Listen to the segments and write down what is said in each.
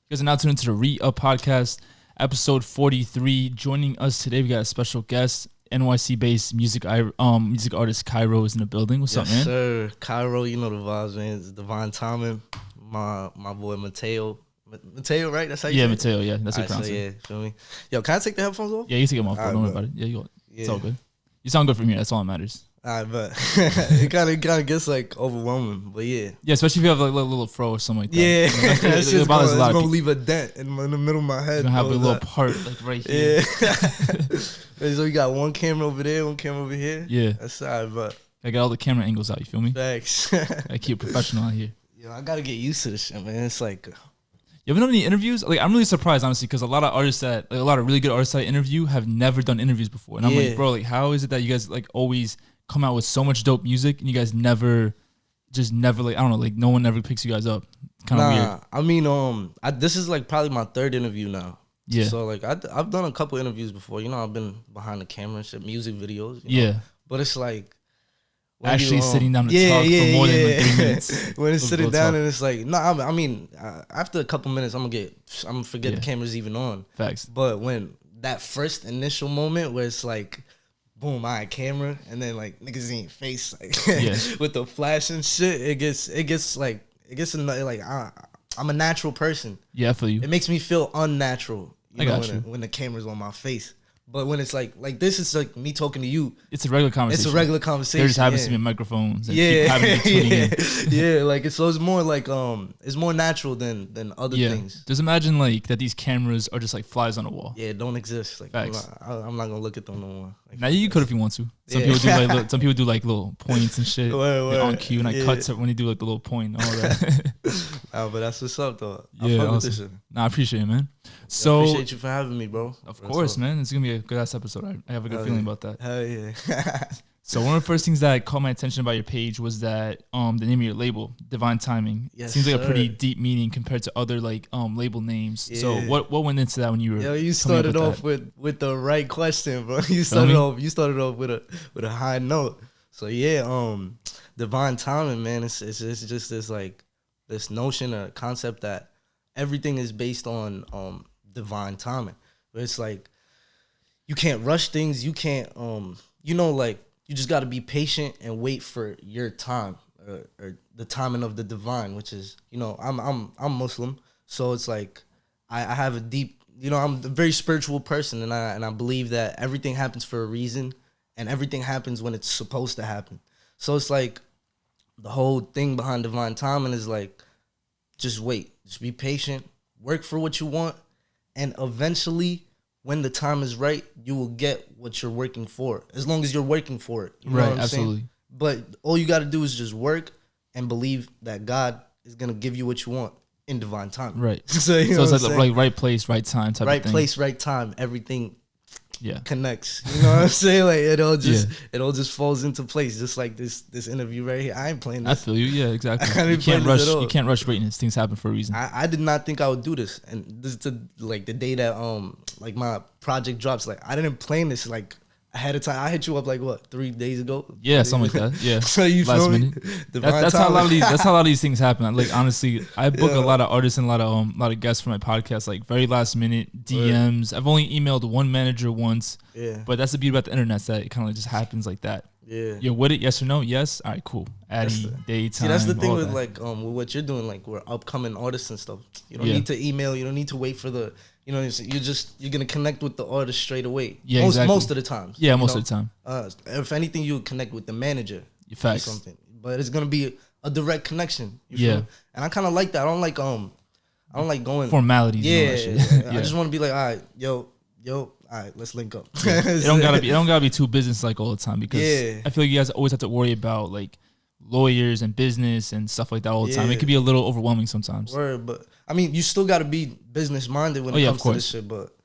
You guys are now tuned into the Re-Up Podcast, episode 43. Joining us today, we got a special guest, NYC-based music artist Kyro is in the building. What's up, man? Yes, sir. Kyro, you know the vibes, man. It's Devine Timing. My boy Mateo. Mateo, right? That's how you say Mateo, yeah. That's what you pronounce it. Yeah, feel me? Yo, can I take the headphones off? Yeah, you can take them off. Don't worry about it. Yeah, it's all good. You sound good from here. That's all that matters. All right, but it kind of gets like overwhelming, but yeah. Yeah, especially if you have like a little fro or something like that. Yeah, it's gonna leave a dent in the middle of my head. You're gonna have a little part like right here. Yeah. So we got one camera over there, one camera over here. Yeah. That's all right, but I got all the camera angles out, you feel me? Thanks. I keep it professional out here. Yo, I gotta get used to this shit, man. It's like... You ever done any interviews? Like, I'm really surprised, honestly, because a lot of artists that, like, a lot of really good artists I interview have never done interviews before. And I'm like, bro, like, how is it that you guys, like, always come out with so much dope music and you guys never, like, I don't know, like, no one ever picks you guys up? It's kind of weird. I mean, this is, like, probably my third interview now. Yeah. So, like, I've done a couple interviews before. You know, I've been behind the camera and shit, music videos. Yeah. Know? But it's like... Actually sitting down to talk for more than like 3 minutes. When it's sitting down and it's like, no, I mean, after a couple minutes, I'm gonna forget the camera's even on. Facts. But when that first initial moment where it's like, boom, my camera, and then like niggas in your face, like with the flash and shit, it gets like I'm a natural person. Yeah, I feel you. It makes me feel unnatural, when the camera's on my face. But when it's like this is like me talking to you. It's a regular conversation. There just happens to be microphones. And keep having to yeah, like so it's more like it's more natural than other things. Just imagine like that these cameras are just like flies on a wall. Yeah, don't exist. Like I'm not gonna look at them no more. Like, now you could if you want to. Some people do like little points and shit on cue and like cuts when they do like the little point and all that. But that's what's up though. Yeah, awesome. I appreciate it, man. So I appreciate you for having me, bro. Of course, man. It's gonna be a good ass episode. I have a good feeling about that. Hell yeah. So one of the first things that caught my attention about your page was that the name of your label, Devine Timing. Yes, seems like a pretty deep meaning compared to other like label names. Yeah. So what went into that when you were? Yo, you started off with the right question, bro. You started off with a high note. So yeah, Devine Timing, man. It's just this like this notion or concept that everything is based on divine timing. But it's like you can't rush things. You can't like you just got to be patient and wait for your time or the timing of the divine, which is I'm Muslim, so it's like I have a deep I'm a very spiritual person, and I believe that everything happens for a reason and everything happens when it's supposed to happen. So it's like the whole thing behind divine timing is like just wait, just be patient, work for what you want, and eventually when the time is right, you will get what you're working for. As long as you're working for it. You know what I'm absolutely. saying? But all you got to do is just work and believe that God is going to give you what you want in divine time. Right. So it's like right place, right time type of thing. Right place, right time. Everything connects. You know what I'm saying? Like it all just falls into place. Just like this interview right here. I ain't playing this. I feel you. Yeah, exactly. You can't rush greatness. Things happen for a reason. I did not think I would do this. And this is the day that like my project drops. Like I didn't plan this like ahead of time. I hit you up like what 3 days ago. Yeah, something like that. Yeah. So you last feel me? minute. That's how a lot of these things happen. Like honestly, I book a lot of artists and a lot of guests for my podcast. Like very last minute DMs. I've only emailed one manager once. Yeah. But that's the beauty about the internet, that it kind of just happens like that. Yeah. You're with it, yes or no? Yes. All right, cool. Adding day, time. See, that's the thing with like with what you're doing. Like we're upcoming artists and stuff. You don't need to email. You don't need to wait for the. You're gonna connect with the artist straight away. Yeah, most of the times. Yeah, most of the time. If anything, you connect with the manager. Facts. Or something, but it's gonna be a direct connection. You feel me? And I kind of like that. I don't like going formalities. Yeah. I just want to be like, all right, yo, all right, let's link up. It don't gotta be too business like all the time, because I feel like you guys always have to worry about like lawyers and business and stuff like that all the time. It could be a little overwhelming sometimes. Word, but I mean, you still gotta be business minded when it comes to this shit. But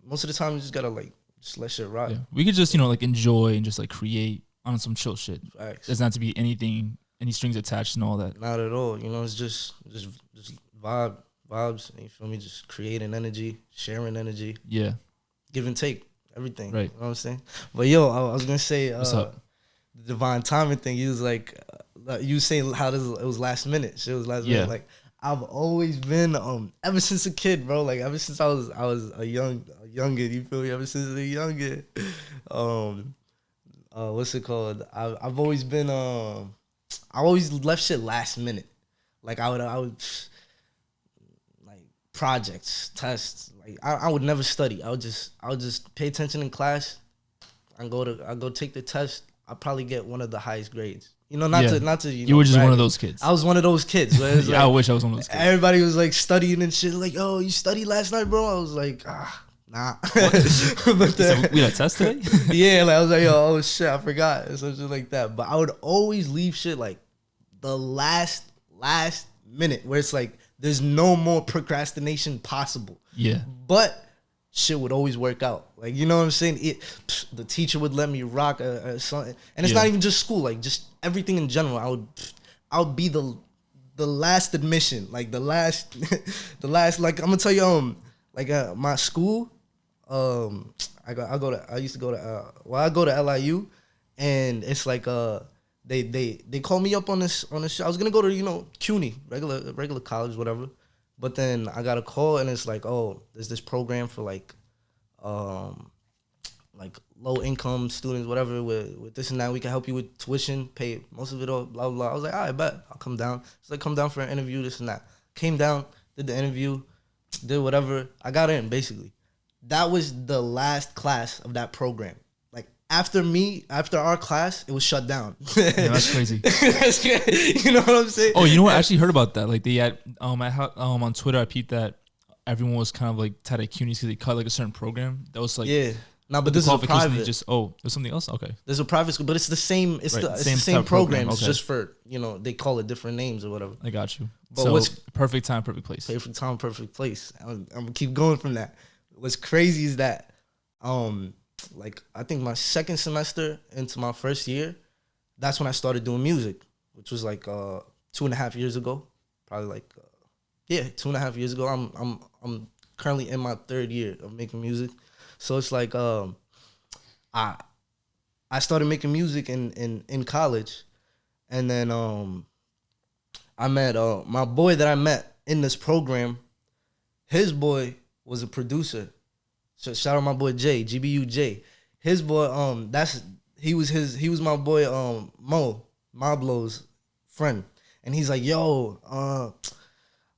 most of the time, you just gotta like just let shit rock. Yeah. We could just like enjoy and just like create on some chill shit. Facts. There's not to be any strings attached and all that. Not at all. It's just vibes. You feel me? Just creating energy, sharing energy. Yeah. Give and take, everything. Right. You know what I'm saying? But yo, I was gonna say, what's up? The divine timing thing. You was like, you was saying how it was last minute. Shit was last minute. Like I've always been ever since a kid, bro. Like ever since I was a youngin, you feel me? Ever since a youngin, what's it called? I've always been I always left shit last minute. Like I would like projects, tests. Like I would never study. I would just pay attention in class. I go take the test. I'll probably get one of the highest grades. You know, not to you were just brag. One of those kids. I was one of those kids. Where it's I wish I was one of those kids. Everybody was like studying and shit. Like, oh, you studied last night, bro? I was like, nah. But then, we had a test today? Yeah, like I was like, oh shit, I forgot. And something like that. But I would always leave shit like the last minute where it's like there's no more procrastination possible. Yeah. But shit would always work out. Like, you know what I'm saying? The teacher would let me rock something. And it's not even just school, like just everything in general. I would be the last admission, like the last like I'm gonna tell you my school, I go to LIU, and it's like they called me up on this show. I was gonna go to CUNY, regular college, whatever. But then I got a call and it's like, oh, there's this program for like low income students, whatever, with this and that. We can help you with tuition, pay most of it all, blah, blah, blah. I was like, all right, bet. I'll come down. It's like, come down for an interview, this and that. Came down, did the interview, did whatever. I got in, basically. That was the last class of that program. Like, after our class, it was shut down. Yeah, that's crazy. That's crazy. You know what I'm saying? Oh, you know what? I actually heard about that. Like, they had, on Twitter, I peeped that everyone was kind of like tied at CUNY because they cut like a certain program. That was like, yeah. No, but this is a private. There's something else? Okay. There's a private school, but it's the same. It's right, the same program. Okay. It's just for, they call it different names or whatever. I got you. But so what's perfect time, perfect place. Perfect time, perfect place. I'm gonna keep going from that. What's crazy is that, like I think my second semester into my first year, that's when I started doing music, which was like 2.5 years ago, probably like 2.5 years ago. I'm currently in my third year of making music. So it's like I started making music in college, and then I met my boy that I met in this program. His boy was a producer. So shout out my boy Jay, GBU Jay. His boy he was my boy Mo Moblow's friend, and he's like, yo,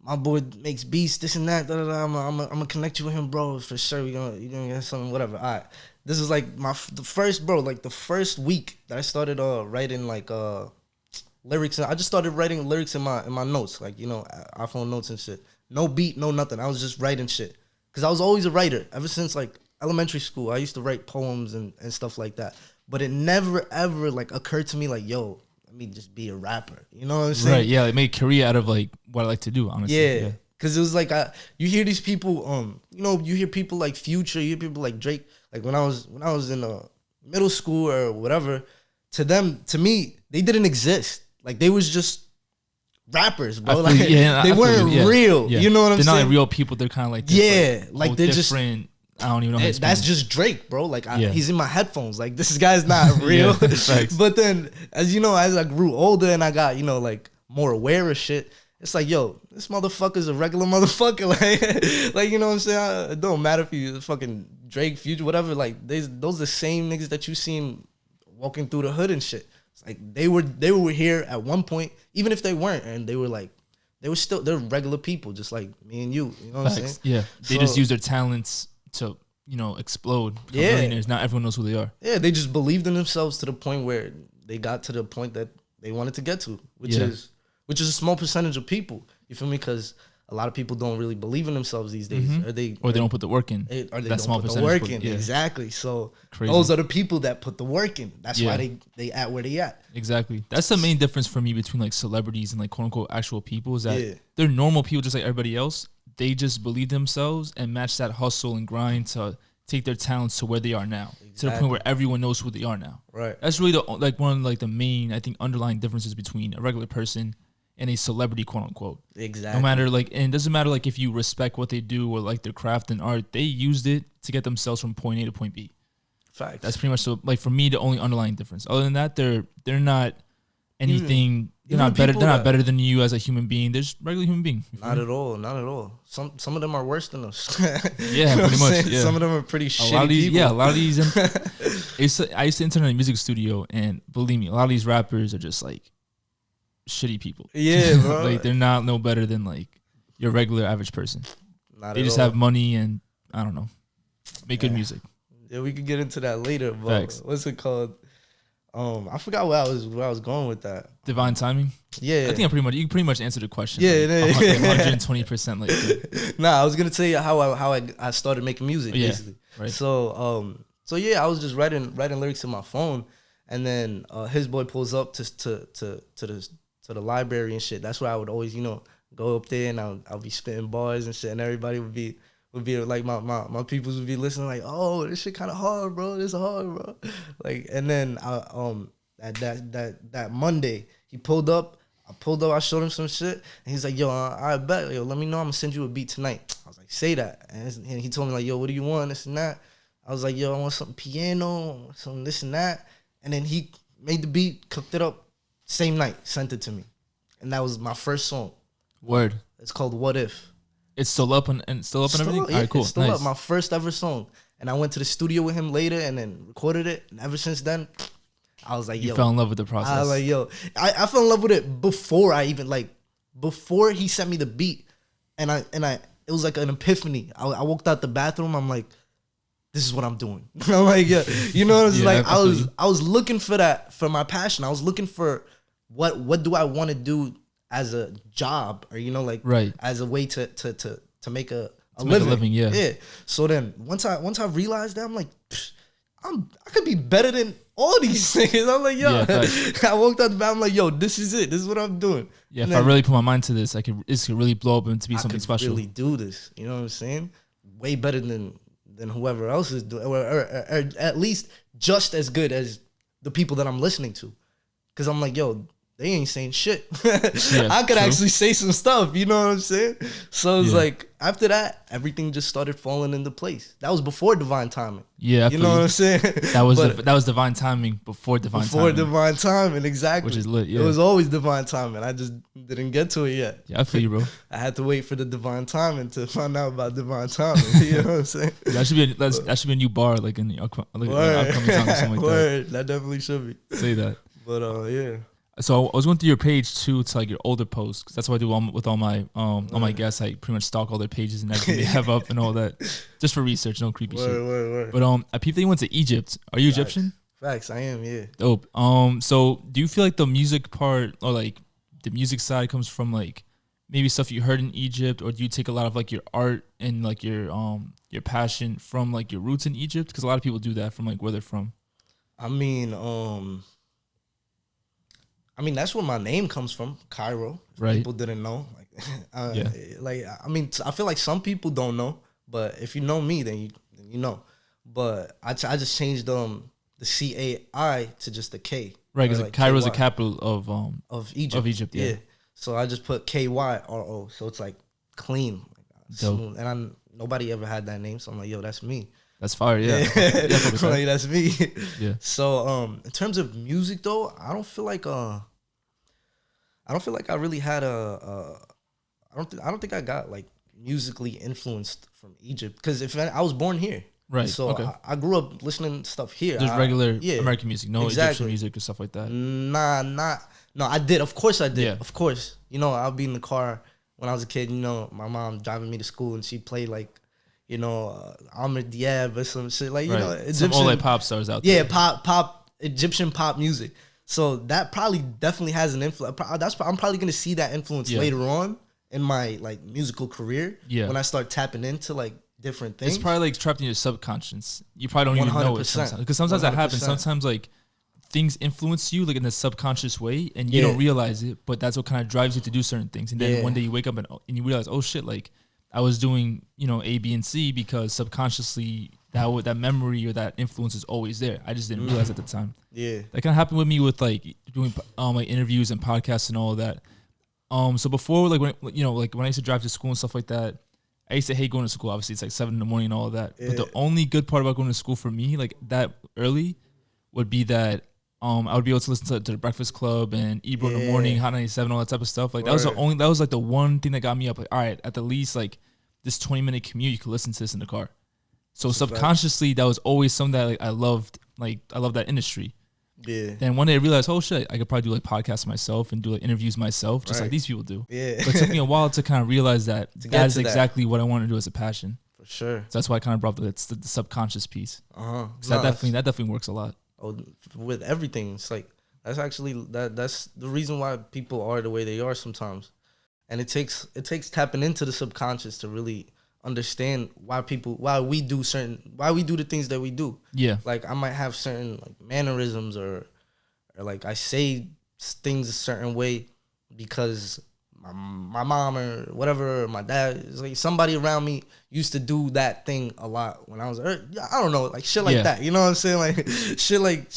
my boy makes beats, this and that. I'm gonna connect you with him, bro, for sure. You're gonna get something, whatever. All right. This is like the first week that I started writing like lyrics. I just started writing lyrics in my notes, like iPhone notes and shit. No beat, no nothing. I was just writing shit because I was always a writer ever since like elementary school. I used to write poems and stuff like that. But it never ever like occurred to me like, yo, let me just be a rapper. You know what I'm saying? Right. Yeah. Like make a career out of like what I like to do. Honestly. Yeah. Cause it was like you hear these people, you hear people like Future, you hear people like Drake. Like when I was in middle school or whatever, to me, they didn't exist. Like they was just rappers, bro. Like they weren't real. Yeah. You know what I'm saying? They're not like real people. They're kind of like this, like they're different. I don't even know how to that's just Drake, bro. Like he's in my headphones. Like this guy's not real. But then as I grew older and I got like more aware of shit, it's like, yo, this motherfucker's a regular motherfucker. Like you know what I'm saying? It don't matter if you fucking Drake, Future, whatever. Like those are the same niggas that you seen walking through the hood and shit. It's like they were here at one point, even if they weren't, and they were they're regular people, just like me and you. You know what I'm saying? Yeah, they just use their talents to explode. Millionaires. Not everyone knows who they are. Yeah, they just believed in themselves to the point where they got to the point that they wanted to get to, which is a small percentage of people. You feel me? Because a lot of people don't really believe in themselves these days, or they don't put the work in. Or they don't put the work in. Exactly. So those are the people that put the work in. That's why they at where they at. Exactly. That's the main difference for me between like celebrities and like quote unquote actual people is that they're normal people just like everybody else. They just believe themselves and match that hustle and grind to take their talents to where they are now, to the point where everyone knows who they are now. Right. That's really one of the main, I think, underlying differences between a regular person and a celebrity, quote unquote. Exactly. No matter and it doesn't matter if you respect what they do or like their craft and art, they used it to get themselves from point A to point B. Facts. That's pretty much for me the only underlying difference. Other than that, they're not anything They're not better. They're not better than you as a human being. They're just regular human being. Not at all. Not at all. Some of them are worse than us. Yeah, pretty much. Yeah. Some of them are pretty shitty people. Yeah, a lot of these. I used to intern in a music studio, and believe me, a lot of these rappers are just like shitty people. Yeah, bro. Like they're not no better than like your regular average person. They just have money and I don't know, make good music. Yeah, we could get into that later. But Facts. What's it called? I forgot where I was going with that. Divine Timing. Yeah, I think you pretty much answered the question. Yeah, like 120%. Like, nah, I was gonna tell you how I started making music. Yeah, basically. right. So yeah, I was just writing lyrics in my phone, and then his boy pulls up to the library and shit. That's where I would always go up there and I'll be spitting bars and shit, and everybody would be like my peoples would be listening like, oh, this shit kind of hard, bro. This is hard, bro. Like, and then that Monday he pulled up. I showed him some shit, and he's like, yo, I bet, yo, let me know. I'm gonna send you a beat tonight. I was like, say that, and he told me like, yo, what do you want, this and that. I was like, yo, I want something piano, some this and that, and then he made the beat, cooked it up, same night, sent it to me, and that was my first song. Word. It's called What If. It's still up and everything? Yeah, all right, cool. It's still nice. up. My first ever song. And I went to the studio with him later and then recorded it. And ever since then, I was like, yo. You fell in love with the process. I was like, yo. I fell in love with it before before he sent me the beat. And it was like an epiphany. I walked out the bathroom. I'm like, this is what I'm doing. I'm like, yeah. You know, it's like I was looking for that, for my passion. I was looking for what do I want to do as a job, or right, as a way to make a living. Yeah. So then once I realized that, I'm like, I could be better than all these things. I'm like, yo. I walked out the bathroom, I'm like, yo, this is it. This is what I'm doing. Yeah, and if I really put my mind to this, this could really blow up into be something special. Really do this. You know what I'm saying? Way better than whoever else is doing, or at least just as good as the people that I'm listening to. Because I'm like, yo, they ain't saying shit. I could actually say some stuff, you know what I'm saying? So it's like, after that, everything just started falling into place. That was before Divine Timing. Yeah, you know what I'm saying? That was Divine Timing before Divine Timing. Before Divine Timing, exactly. Which is lit, yeah. It was always Divine Timing. I just didn't get to it yet. Yeah, I feel you, bro. I had to wait for the Divine Timing to find out about Divine Timing. You know what I'm saying? That should be a new bar, like in the upcoming song or something like Word. That definitely should be. Say that. But yeah. So I was going through your page too, to like your older posts, because that's what I do with all my guests. I pretty much stalk all their pages and everything they have up and all that, just for research, no creepy shit. Word. But I peeped that you went to Egypt. Are you Egyptian? Facts, I am. Yeah. Dope. So do you feel like the music part, or like the music side, comes from like maybe stuff you heard in Egypt, or do you take a lot of like your art and like your passion from like your roots in Egypt? Because a lot of people do that from like where they're from. I mean, that's where my name comes from, Kyro. Right. People didn't know. I feel like some people don't know, but if you know me, then you know. But I just changed the CAI to just a K. Right, because like Cairo is the capital of Egypt. Of Egypt, yeah. So I just put KYRO, so it's like clean, smooth. And nobody ever had that name, so I'm like, yo, that's me. That's fire, yeah. Like, that's me. Yeah. So in terms of music though, I don't feel like I really had I don't think I got like musically influenced from Egypt, because I was born here. Right. So okay. I grew up listening to stuff here. Just regular American music, no Egyptian music or stuff like that. No, I did. Of course I did. Yeah. Of course. I'll be in the car when I was a kid, my mom driving me to school and she played like, Amr Diab or some shit, like, Egyptian, some old like pop stars out there. Yeah, pop, Egyptian pop music. So that probably definitely has an influence. I'm probably gonna see that influence later on in my like musical career. Yeah. When I start tapping into like different things. It's probably like trapped in your subconscious. You probably don't even know it sometimes. Because sometimes 100%. That happens. Sometimes like things influence you like in a subconscious way and you don't realize it, but that's what kind of drives you to do certain things. And then one day you wake up and you realize, oh shit, like I was doing, A, B, and C because subconsciously that memory or that influence is always there. I just didn't realize at the time. Yeah. That kind of happened with me with like doing like interviews and podcasts and all of that. So before, like when I used to drive to school and stuff like that, I used to hate going to school. Obviously, it's like 7 a.m. and all of that. Yeah. But the only good part about going to school for me, like that early, would be that I would be able to listen to the Breakfast Club and Ebro in the morning, Hot 97, all that type of stuff. Like that was like the one thing that got me up. Like, all right, at the least like this 20-minute commute, you could listen to this in the car. So subconsciously, that was always something that like I loved. Like I love that industry. Yeah. Then one day I realized, oh shit, I could probably do like podcasts myself and do like interviews myself, just like these people do. Yeah. But it took me a while to kind of realize that that is exactly what I want to do as a passion. For sure. So that's why I kind of brought the subconscious piece. So that definitely works a lot. Oh, with everything, it's like that's the reason why people are the way they are sometimes, and it takes tapping into the subconscious to really understand why we do the things that we do. Yeah, like I might have certain like mannerisms or like I say things a certain way because my mom or whatever, or my dad, is like somebody around me used to do that thing a lot when I was, I don't know, like shit like that. You know what I'm saying? Like shit like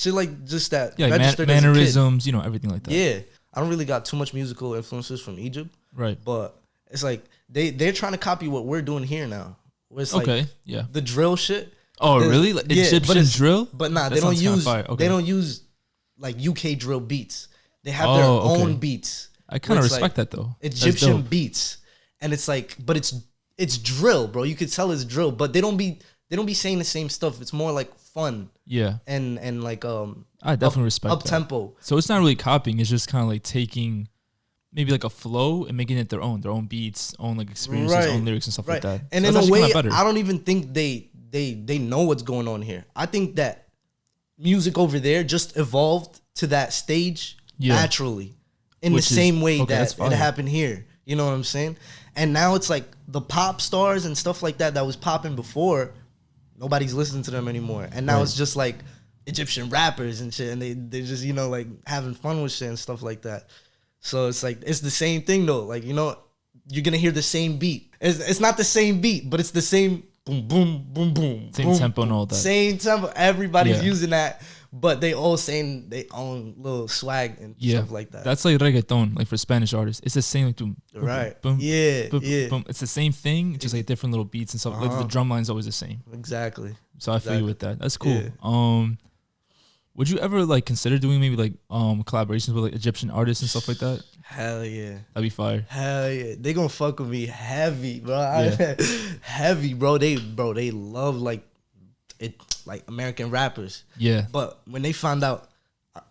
just that. Yeah, like mannerisms, you know, everything like that. Yeah, I don't really got too much musical influences from Egypt. Right. But it's like they're trying to copy what we're doing here now. Where it's like the drill shit. Oh, really? Like Egyptian drill? But nah, they don't use like UK drill beats. They have their own beats. I kind of respect that though. Egyptian beats, and it's like, but it's drill, bro. You could tell it's drill, but they don't be saying the same stuff. It's more like fun, and like I definitely respect up tempo. So it's not really copying. It's just kind of like taking maybe like a flow and making it their own beats, own like experiences, own lyrics and stuff like that. And so in a way, I don't even think they know what's going on here. I think that music over there just evolved to that stage naturally. In the same way that it happened here. You know what I'm saying? And now it's like the pop stars and stuff like that was popping before, nobody's listening to them anymore. And now it's just like Egyptian rappers and shit. And they're just, you know, like having fun with shit and stuff like that. So it's like, it's the same thing though. Like, you know, you're going to hear the same beat. It's not the same beat, but it's the same boom, boom, boom, boom. Same boom, tempo and all that. Same tempo. Everybody's using that. But they all saying they own little swag and stuff like that. That's like reggaeton, like for Spanish artists. It's the same, like boom, boom, boom, boom. It's the same thing, just like different little beats and stuff. Like the drum line's always the same. Exactly. So I feel you with that. That's cool. Yeah. Would you ever like consider doing maybe like collaborations with like Egyptian artists and stuff like that? Hell yeah. That'd be fire. Hell yeah. They gonna fuck with me heavy, bro. Heavy, bro. They love like American rappers. Yeah. But when they found out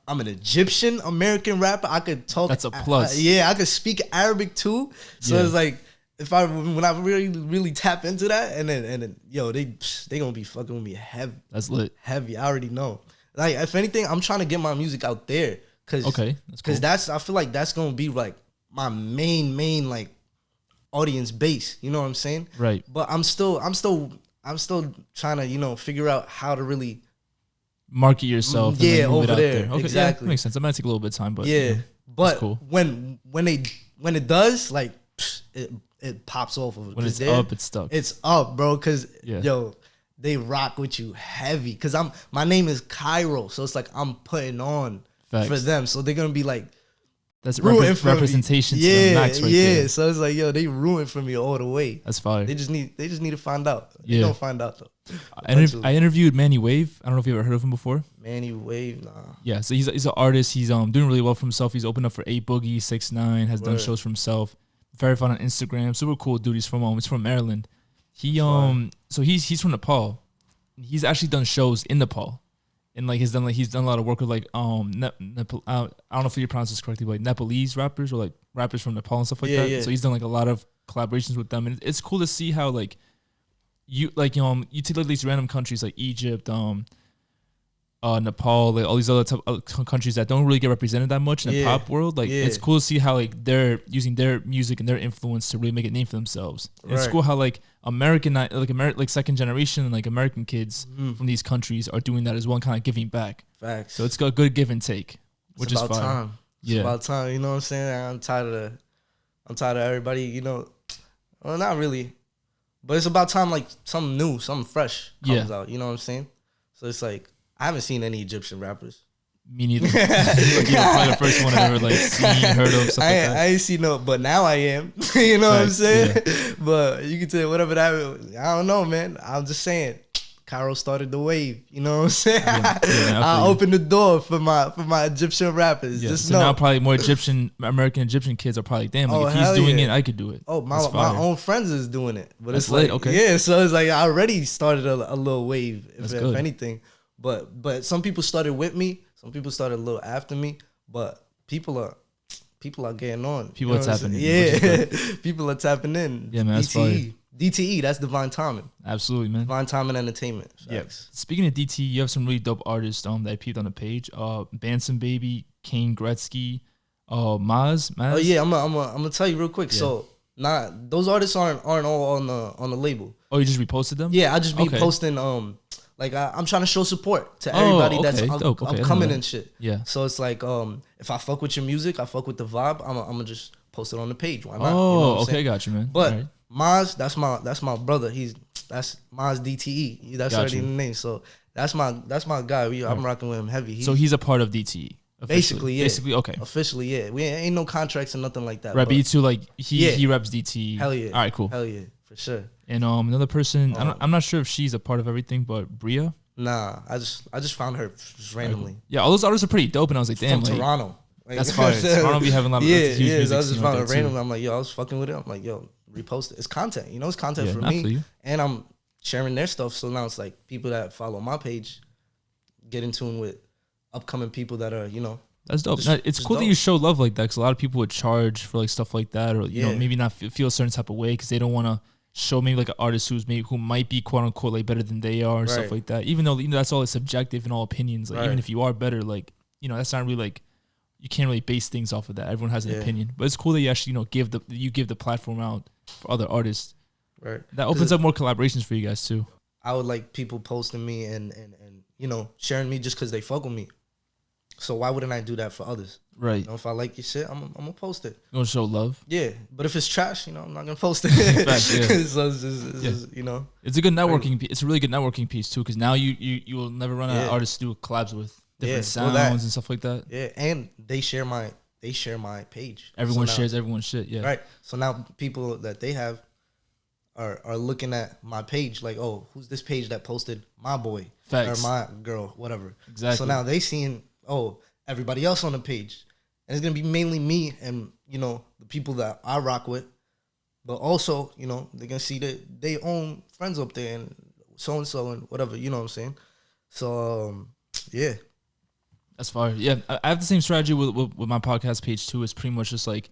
I'm an Egyptian American rapper, I could talk. That's a plus. I could speak Arabic too. So it's like when I really tap into that, and then yo, they gonna be fucking with me heavy. That's lit. Heavy. I already know. Like if anything, I'm trying to get my music out there because I feel like that's gonna be like my main like audience base. You know what I'm saying? Right. But I'm still trying to, you know, figure out how to really market yourself. And over it there. Okay, exactly. That makes sense. It might take a little bit of time, but but cool. when it does, like it pops off of it. When it's up, it's stuck. It's up, bro. Because yo, they rock with you heavy. Because my name is Kyro, so it's like I'm putting on for them. So they're gonna be like. That's representation to the max right there. Yeah, so it's like, yo, they ruined for me all the way. That's fire. They just need to find out. They don't find out though. I interviewed Manny Wave. I don't know if you ever heard of him before. Manny Wave, nah. Yeah, so he's an artist. He's doing really well for himself. He's opened up for 8 Boogie, 6ix9ine, has done shows for himself. Verified on Instagram. Super cool dude. He's from Maryland. So he's from Nepal. He's actually done shows in Nepal. And like he's done a lot of work with like Nepal, I don't know if you pronounce this correctly, but like Nepalese rappers or like rappers from Nepal and stuff like that. Yeah. So he's done like a lot of collaborations with them, and it's cool to see how like you take like these random countries like Egypt, Nepal, like all these other countries that don't really get represented that much in the pop world. Like it's cool to see how like they're using their music and their influence to really make a name for themselves. Right. It's cool how like like second generation like American kids from these countries are doing that as well and kind of giving back. Facts. So it's got a good give and take, which is fire. Time. It's about time. You know what I'm saying? I'm tired of everybody. You know, well, not really, but it's about time like something new, something fresh comes out. You know what I'm saying? So it's like. I haven't seen any Egyptian rappers. Me neither. You're probably the first one I've ever like seen, heard of, stuff like that. I ain't seen no, but now I am. You know what I'm saying? Yeah. But you can tell whatever that. I don't know, man. I'm just saying. Kyro started the wave. You know what I'm saying? Yeah, I opened the door for my Egyptian rappers. Yeah, Just so know. now probably more American Egyptian kids are probably, damn, like, if he's doing it, I could do it. Oh, my own friends is doing it. But That's it's like, okay. yeah, so it's like I already started a little wave, if anything. But some people started with me. Some people started a little after me. But people are getting on. People are tapping in. Yeah, people are tapping in. Yeah, man, that's fire. DTE, that's Devine Timing. Absolutely, man. Devine Timing Entertainment. Yeah. Speaking of DTE, you have some really dope artists that I peeped on the page. Banson Baby, Kane Gretzky, Maz. Oh yeah, I'm gonna tell you real quick. Yeah. So those artists aren't all on the label. Oh, you just reposted them? Yeah, I just be posting like I'm trying to show support to everybody that's upcoming and shit. Yeah. So it's like if I fuck with your music, I fuck with the vibe, I'm gonna just post it on the page. Why not? Oh, you know okay, got you, man. But right. Maz, that's my brother. That's Maz DTE. That's already in the name. So that's my guy. I'm rocking with him heavy. So he's a part of DTE. Basically, yeah. Basically, okay. Officially, yeah. We ain't no contracts or nothing like that. Right, but you two, like, he reps DTE. Hell yeah. All right, cool. Hell yeah, for sure. And another person, I'm not sure if she's a part of everything, but Bria. Nah, I just found her just randomly. Right. Yeah, all those artists are pretty dope, and I was like, damn, from Toronto. Like, that's fine. Toronto be having a lot of huge music. So I just found it randomly. I'm like, yo, I was fucking with it. I'm like, yo, repost it. It's content, it's content for me, and I'm sharing their stuff. So now it's like people that follow my page get in tune with upcoming people that are, That's dope. It's cool that you show love like that, because a lot of people would charge for like stuff like that, or you know, maybe not feel a certain type of way because they don't want to show maybe like an artist who might be quote unquote like better than they are and stuff like that. Even though that's all subjective and all opinions. Like even if you are better, like that's not really like you can't really base things off of that. Everyone has an opinion, but it's cool that you actually give the platform out for other artists. Right. That opens up more collaborations for you guys too. I would like people posting me and sharing me just because they fuck with me. So why wouldn't I do that for others? Right. If I like your shit, I'm gonna post it. You gonna show love? Yeah. But if it's trash, I'm not gonna post it. Fact, yeah. So it's just, It's a good networking piece. It's a really good networking piece too, because now you will never run out of artists to do collabs with different sounds and stuff like that. Yeah, and they share my page. Everyone shares everyone's shit. Yeah. Right. So now people that they have are looking at my page like, oh, who's this page that posted my boy or my girl, whatever. Exactly. So now they seeing, oh, everybody else on the page. And it's going to be mainly me and, the people that I rock with. But also, they're going to see that they own friends up there and so-and-so and whatever, you know what I'm saying? So, yeah. That's fire. Yeah, I have the same strategy with my podcast page too. It's pretty much just like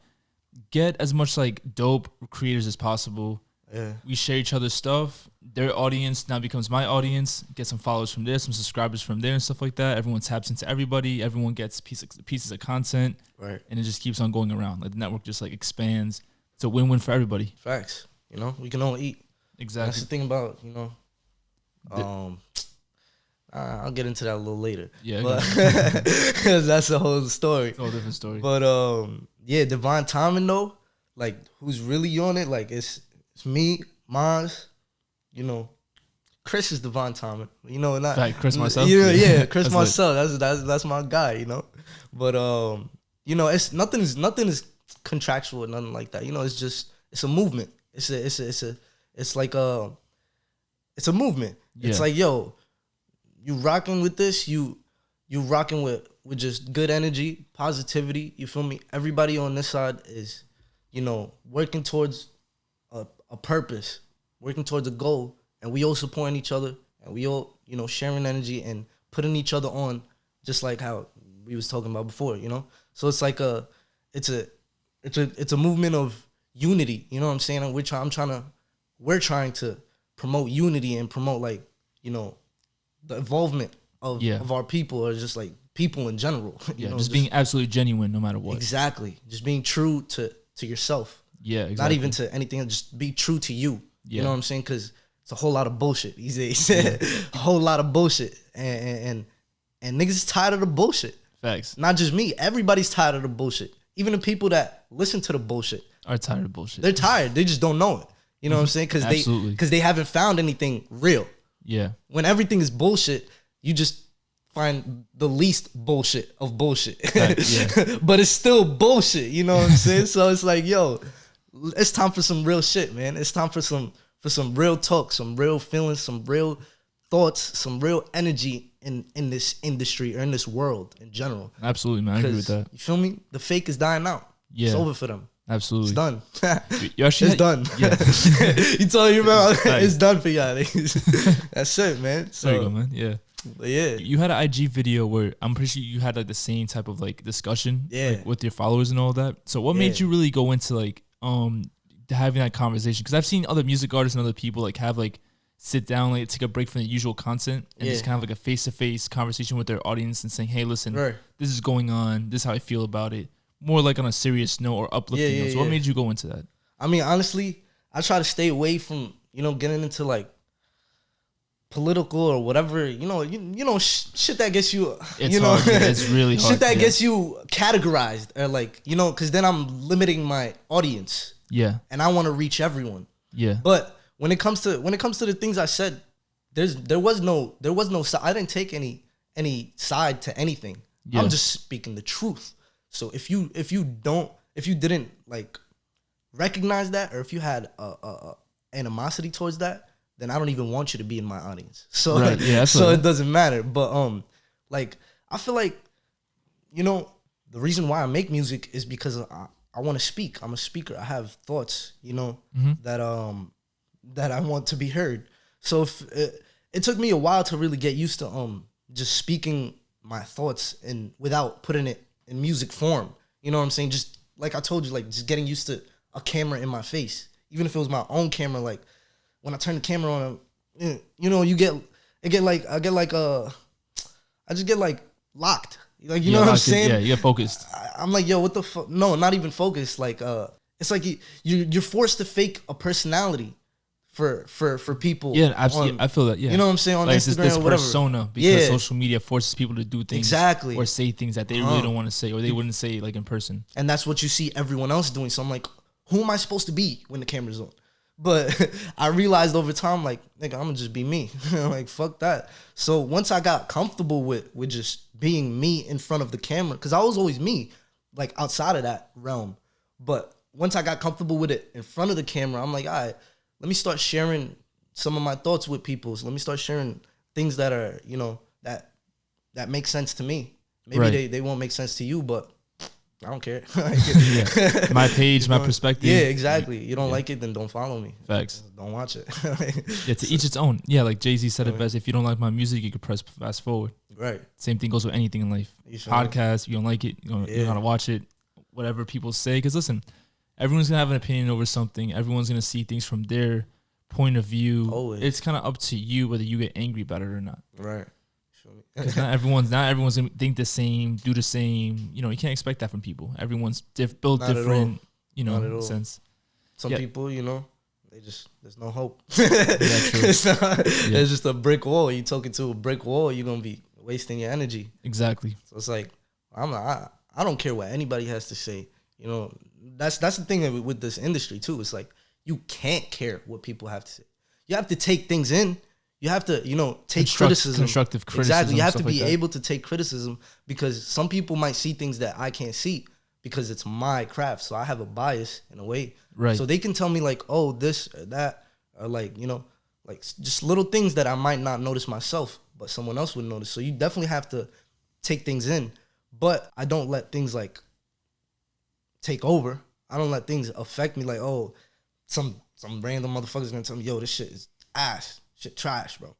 get as much like dope creators as possible. Yeah. We share each other's stuff. Their audience now becomes my audience. Get some followers from there, some subscribers from there, and stuff like that. Everyone taps into everybody. Everyone gets pieces of content, right? And it just keeps on going around. Like the network just like expands. It's a win-win for everybody. Facts. We can all eat. Exactly. That's the thing about I'll get into that a little later. Yeah, because that's a whole story. It's a whole different story. But Devine Timing though, like who's really on it? Like it's me, Maz, Chris is Devine Timing. Not Fact, Chris Marcel. Yeah, Chris Marcel. That's my guy. But it's nothing is contractual or nothing like that. It's a movement. It's a movement. Yeah. It's like, yo, you rocking with this, you rocking with just good energy, positivity, you feel me? Everybody on this side is, working towards a purpose, working towards a goal, and we all supporting each other, and we all, sharing energy and putting each other on, just like how we was talking about before, So it's like it's a movement of unity, you know what I'm saying? We're trying to promote unity and promote the involvement of our people, or just like people in general. Just being absolutely genuine no matter what. Exactly. Just being true to yourself. Yeah, exactly. Not even to anything, just be true to you. Yeah. You know what I'm saying? Because it's a whole lot of bullshit these days. A whole lot of bullshit. And niggas is tired of the bullshit. Facts. Not just me. Everybody's tired of the bullshit. Even the people that listen to the bullshit are tired of bullshit. They're tired. They just don't know it. You know what I'm saying? Because they haven't found anything real. Yeah. When everything is bullshit, you just find the least bullshit of bullshit. Yeah. But it's still bullshit. You know what I'm saying? So it's like, yo, it's time for some real shit, man. It's time for some real talk, some real feelings, some real thoughts, some real energy in this industry or in this world in general. Absolutely, man. I agree with that. You feel me? The fake is dying out. Yeah. It's over for them. Absolutely. It's done. It's done. Yeah. You told you, man, it's done for y'all. That's it, man. So, there you go, man. Yeah. But yeah. You had an IG video where I'm pretty sure you had like the same type of like discussion like, with your followers and all that. So what made you really go into like having that conversation? Because I've seen other music artists and other people like have like sit down, like take a break from the usual content and just kind of like a face-to-face conversation with their audience and saying, hey, listen, this is going on. This is how I feel about it. More like on a serious note or uplifting note. So what made you go into that? I mean, honestly, I try to stay away from, getting into like political or whatever, shit that gets you, it's hard, it's really hard. Shit that gets you categorized or like, because then I'm limiting my audience. Yeah. And I want to reach everyone. Yeah. But when it comes to the things I said, there was no side. I didn't take any side to anything. Yeah. I'm just speaking the truth. So if you didn't like recognize that, or if you had a animosity towards that, then I don't even want you to be in my audience. So it doesn't matter. But like I feel like the reason why I make music is because I want to speak. I'm a speaker. I have thoughts, that I want to be heard. So if it took me a while to really get used to just speaking my thoughts and without putting it in music form. You know what I'm saying? Just like I told you, like just getting used to a camera in my face. Even if it was my own camera, like when I turn the camera on, I just get like locked. Like, you know what I'm saying? Yeah, you get focused. I'm like, yo, what the fuck? No, not even focused. Like, it's like you're forced to fake a personality for people. Yeah, absolutely. I feel that. Yeah, you know what I'm saying, on like Instagram this or whatever. Persona, because social media forces people to do things or say things that they really don't want to say or they wouldn't say like in person. And that's what you see everyone else doing. So I'm like, who am I supposed to be when the camera's on? But I realized over time, like, nigga, I'm gonna just be me. Like, fuck that. So once I got comfortable with just being me in front of the camera, because I was always me, like outside of that realm. But once I got comfortable with it in front of the camera, I'm like, all right, let me start sharing some of my thoughts with people. So let me start sharing things that are, that make sense to me. Maybe they won't make sense to you, but I don't care. My page, my perspective. Yeah, exactly. You don't like it, then don't follow me. Facts. Don't watch it. To each its own. Yeah, like Jay-Z said it best. If you don't like my music, you can press fast forward. Right. Same thing goes with anything in life. Podcast, you don't like it, you don't know how to watch it. Whatever people say. Because listen, everyone's going to have an opinion over something. Everyone's going to see things from their point of view. Always. It's kind of up to you whether you get angry about it or not. Right. Because not everyone's gonna think the same, do the same. You can't expect that from people. Everyone's built not different. In a sense. Some people, there's no hope. It's just a brick wall. You talking to a brick wall, you're gonna be wasting your energy. Exactly. So it's like I don't care what anybody has to say. That's the thing with this industry too. It's like you can't care what people have to say. You have to take things in. You have to, take criticism. Constructive criticism. Exactly. You have to be able to take criticism because some people might see things that I can't see because it's my craft. So I have a bias in a way. Right. So they can tell me like, oh, this or that, or like, like just little things that I might not notice myself, but someone else would notice. So you definitely have to take things in. But I don't let things like take over. I don't let things affect me like, oh, some random motherfucker's gonna tell me, yo, this shit is ass. Shit trash, bro.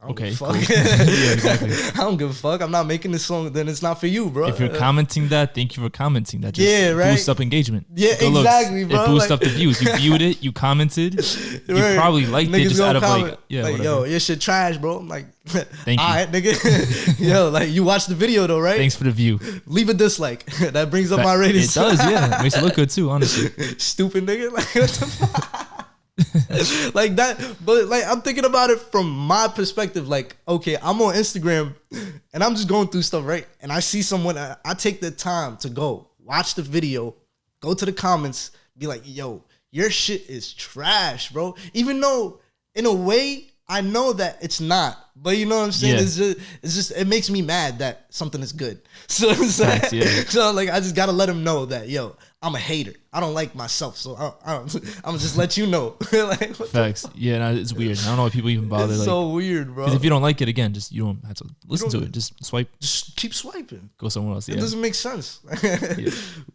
I don't give a fuck. Cool. Yeah, exactly. I don't give a fuck. I'm not making this song, then it's not for you, bro. If you're commenting that, thank you for commenting that. Just boosts up engagement. Yeah, exactly, bro. It boosts up the views. You viewed it, you commented, you probably liked it just out of like, yo, your shit trash, bro. I'm like, thank you. All right, nigga. Yo, like you watched the video though, right? Thanks for the view. Leave a dislike. That brings up my ratings. It does, yeah. It makes it look good too, honestly. Stupid nigga. Like, what the fuck? Like that, but like I'm thinking about it from my perspective. Like, okay, I'm on Instagram and I'm just going through stuff, right? And I see someone, I take the time to go watch the video, go to the comments, be like, yo, your shit is trash, bro. Even though in a way I know that it's not. But you know what I'm saying? Yeah. It's just it makes me mad that something is good. So it's like, so like I just gotta let him know that I'm a hater. I don't like myself, so I'm just let you know. Like, facts. Yeah, no, it's weird. I don't know why people even bother. It's like, so weird, bro. Because if you don't like it, again, just you don't have to listen to it. Just swipe. Just keep swiping. Go somewhere else. Yeah. It doesn't make sense.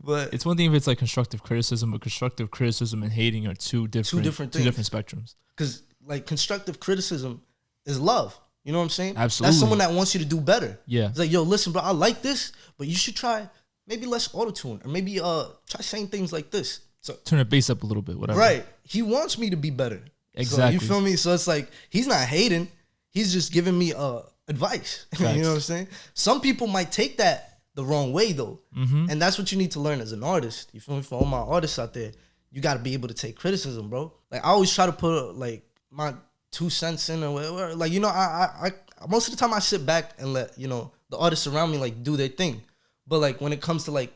But it's one thing if it's like constructive criticism, but constructive criticism and hating are two different spectrums. Because like constructive criticism is love. You know what I'm saying? Absolutely. That's someone that wants you to do better. Yeah. It's like, yo, listen, bro, I like this, but you should try maybe less auto-tune or maybe try saying things like this. So turn the bass up a little bit, whatever. Right. He wants me to be better. Exactly. So, you feel me? So it's like he's not hating. He's just giving me advice. You know what I'm saying? Some people might take that the wrong way though. Mm-hmm. And that's what you need to learn as an artist. You feel me? For all my artists out there, you got to be able to take criticism, bro. Like I always try to put like my 2 cents in or whatever. Like, I most of the time I sit back and let, the artists around me like do their thing. But like when it comes to like,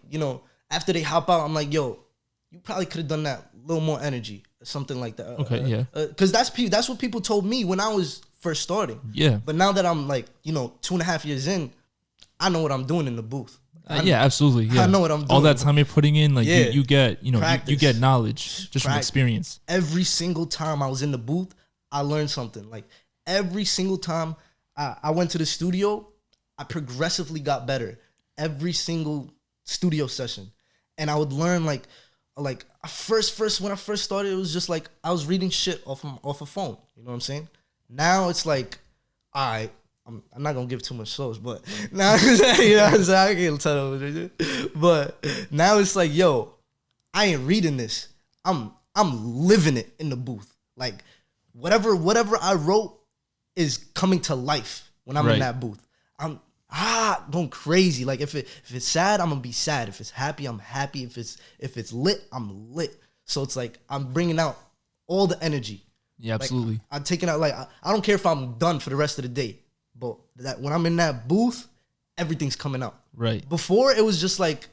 after they hop out, I'm like, yo, you probably could have done that a little more energy or something like that. Okay, yeah. Because that's what people told me when I was first starting. Yeah. But now that I'm like, 2.5 years in, I know what I'm doing in the booth. Yeah, absolutely. Yeah. I know what I'm doing. All that time you're putting in, like you get, you get knowledge just from experience. Every single time I was in the booth, I learned something. Like every single time I went to the studio, I progressively got better. Every single studio session. And I would learn like first when I first started, it was just like I was reading shit off a phone. You know what I'm saying? Now it's like, all right, I'm not gonna give too much sauce, but now I can't tell them. But now it's like, yo, I ain't reading this. I'm living it in the booth. Like whatever I wrote is coming to life when I'm in that booth. I'm going crazy. Like if it's sad, I'm gonna be sad. If it's happy, I'm happy. If it's lit, I'm lit. So it's like I'm bringing out all the energy. Yeah, absolutely. Like, I'm taking out like I don't care if I'm done for the rest of the day, but that when I'm in that booth, everything's coming out. Right. Before it was just like,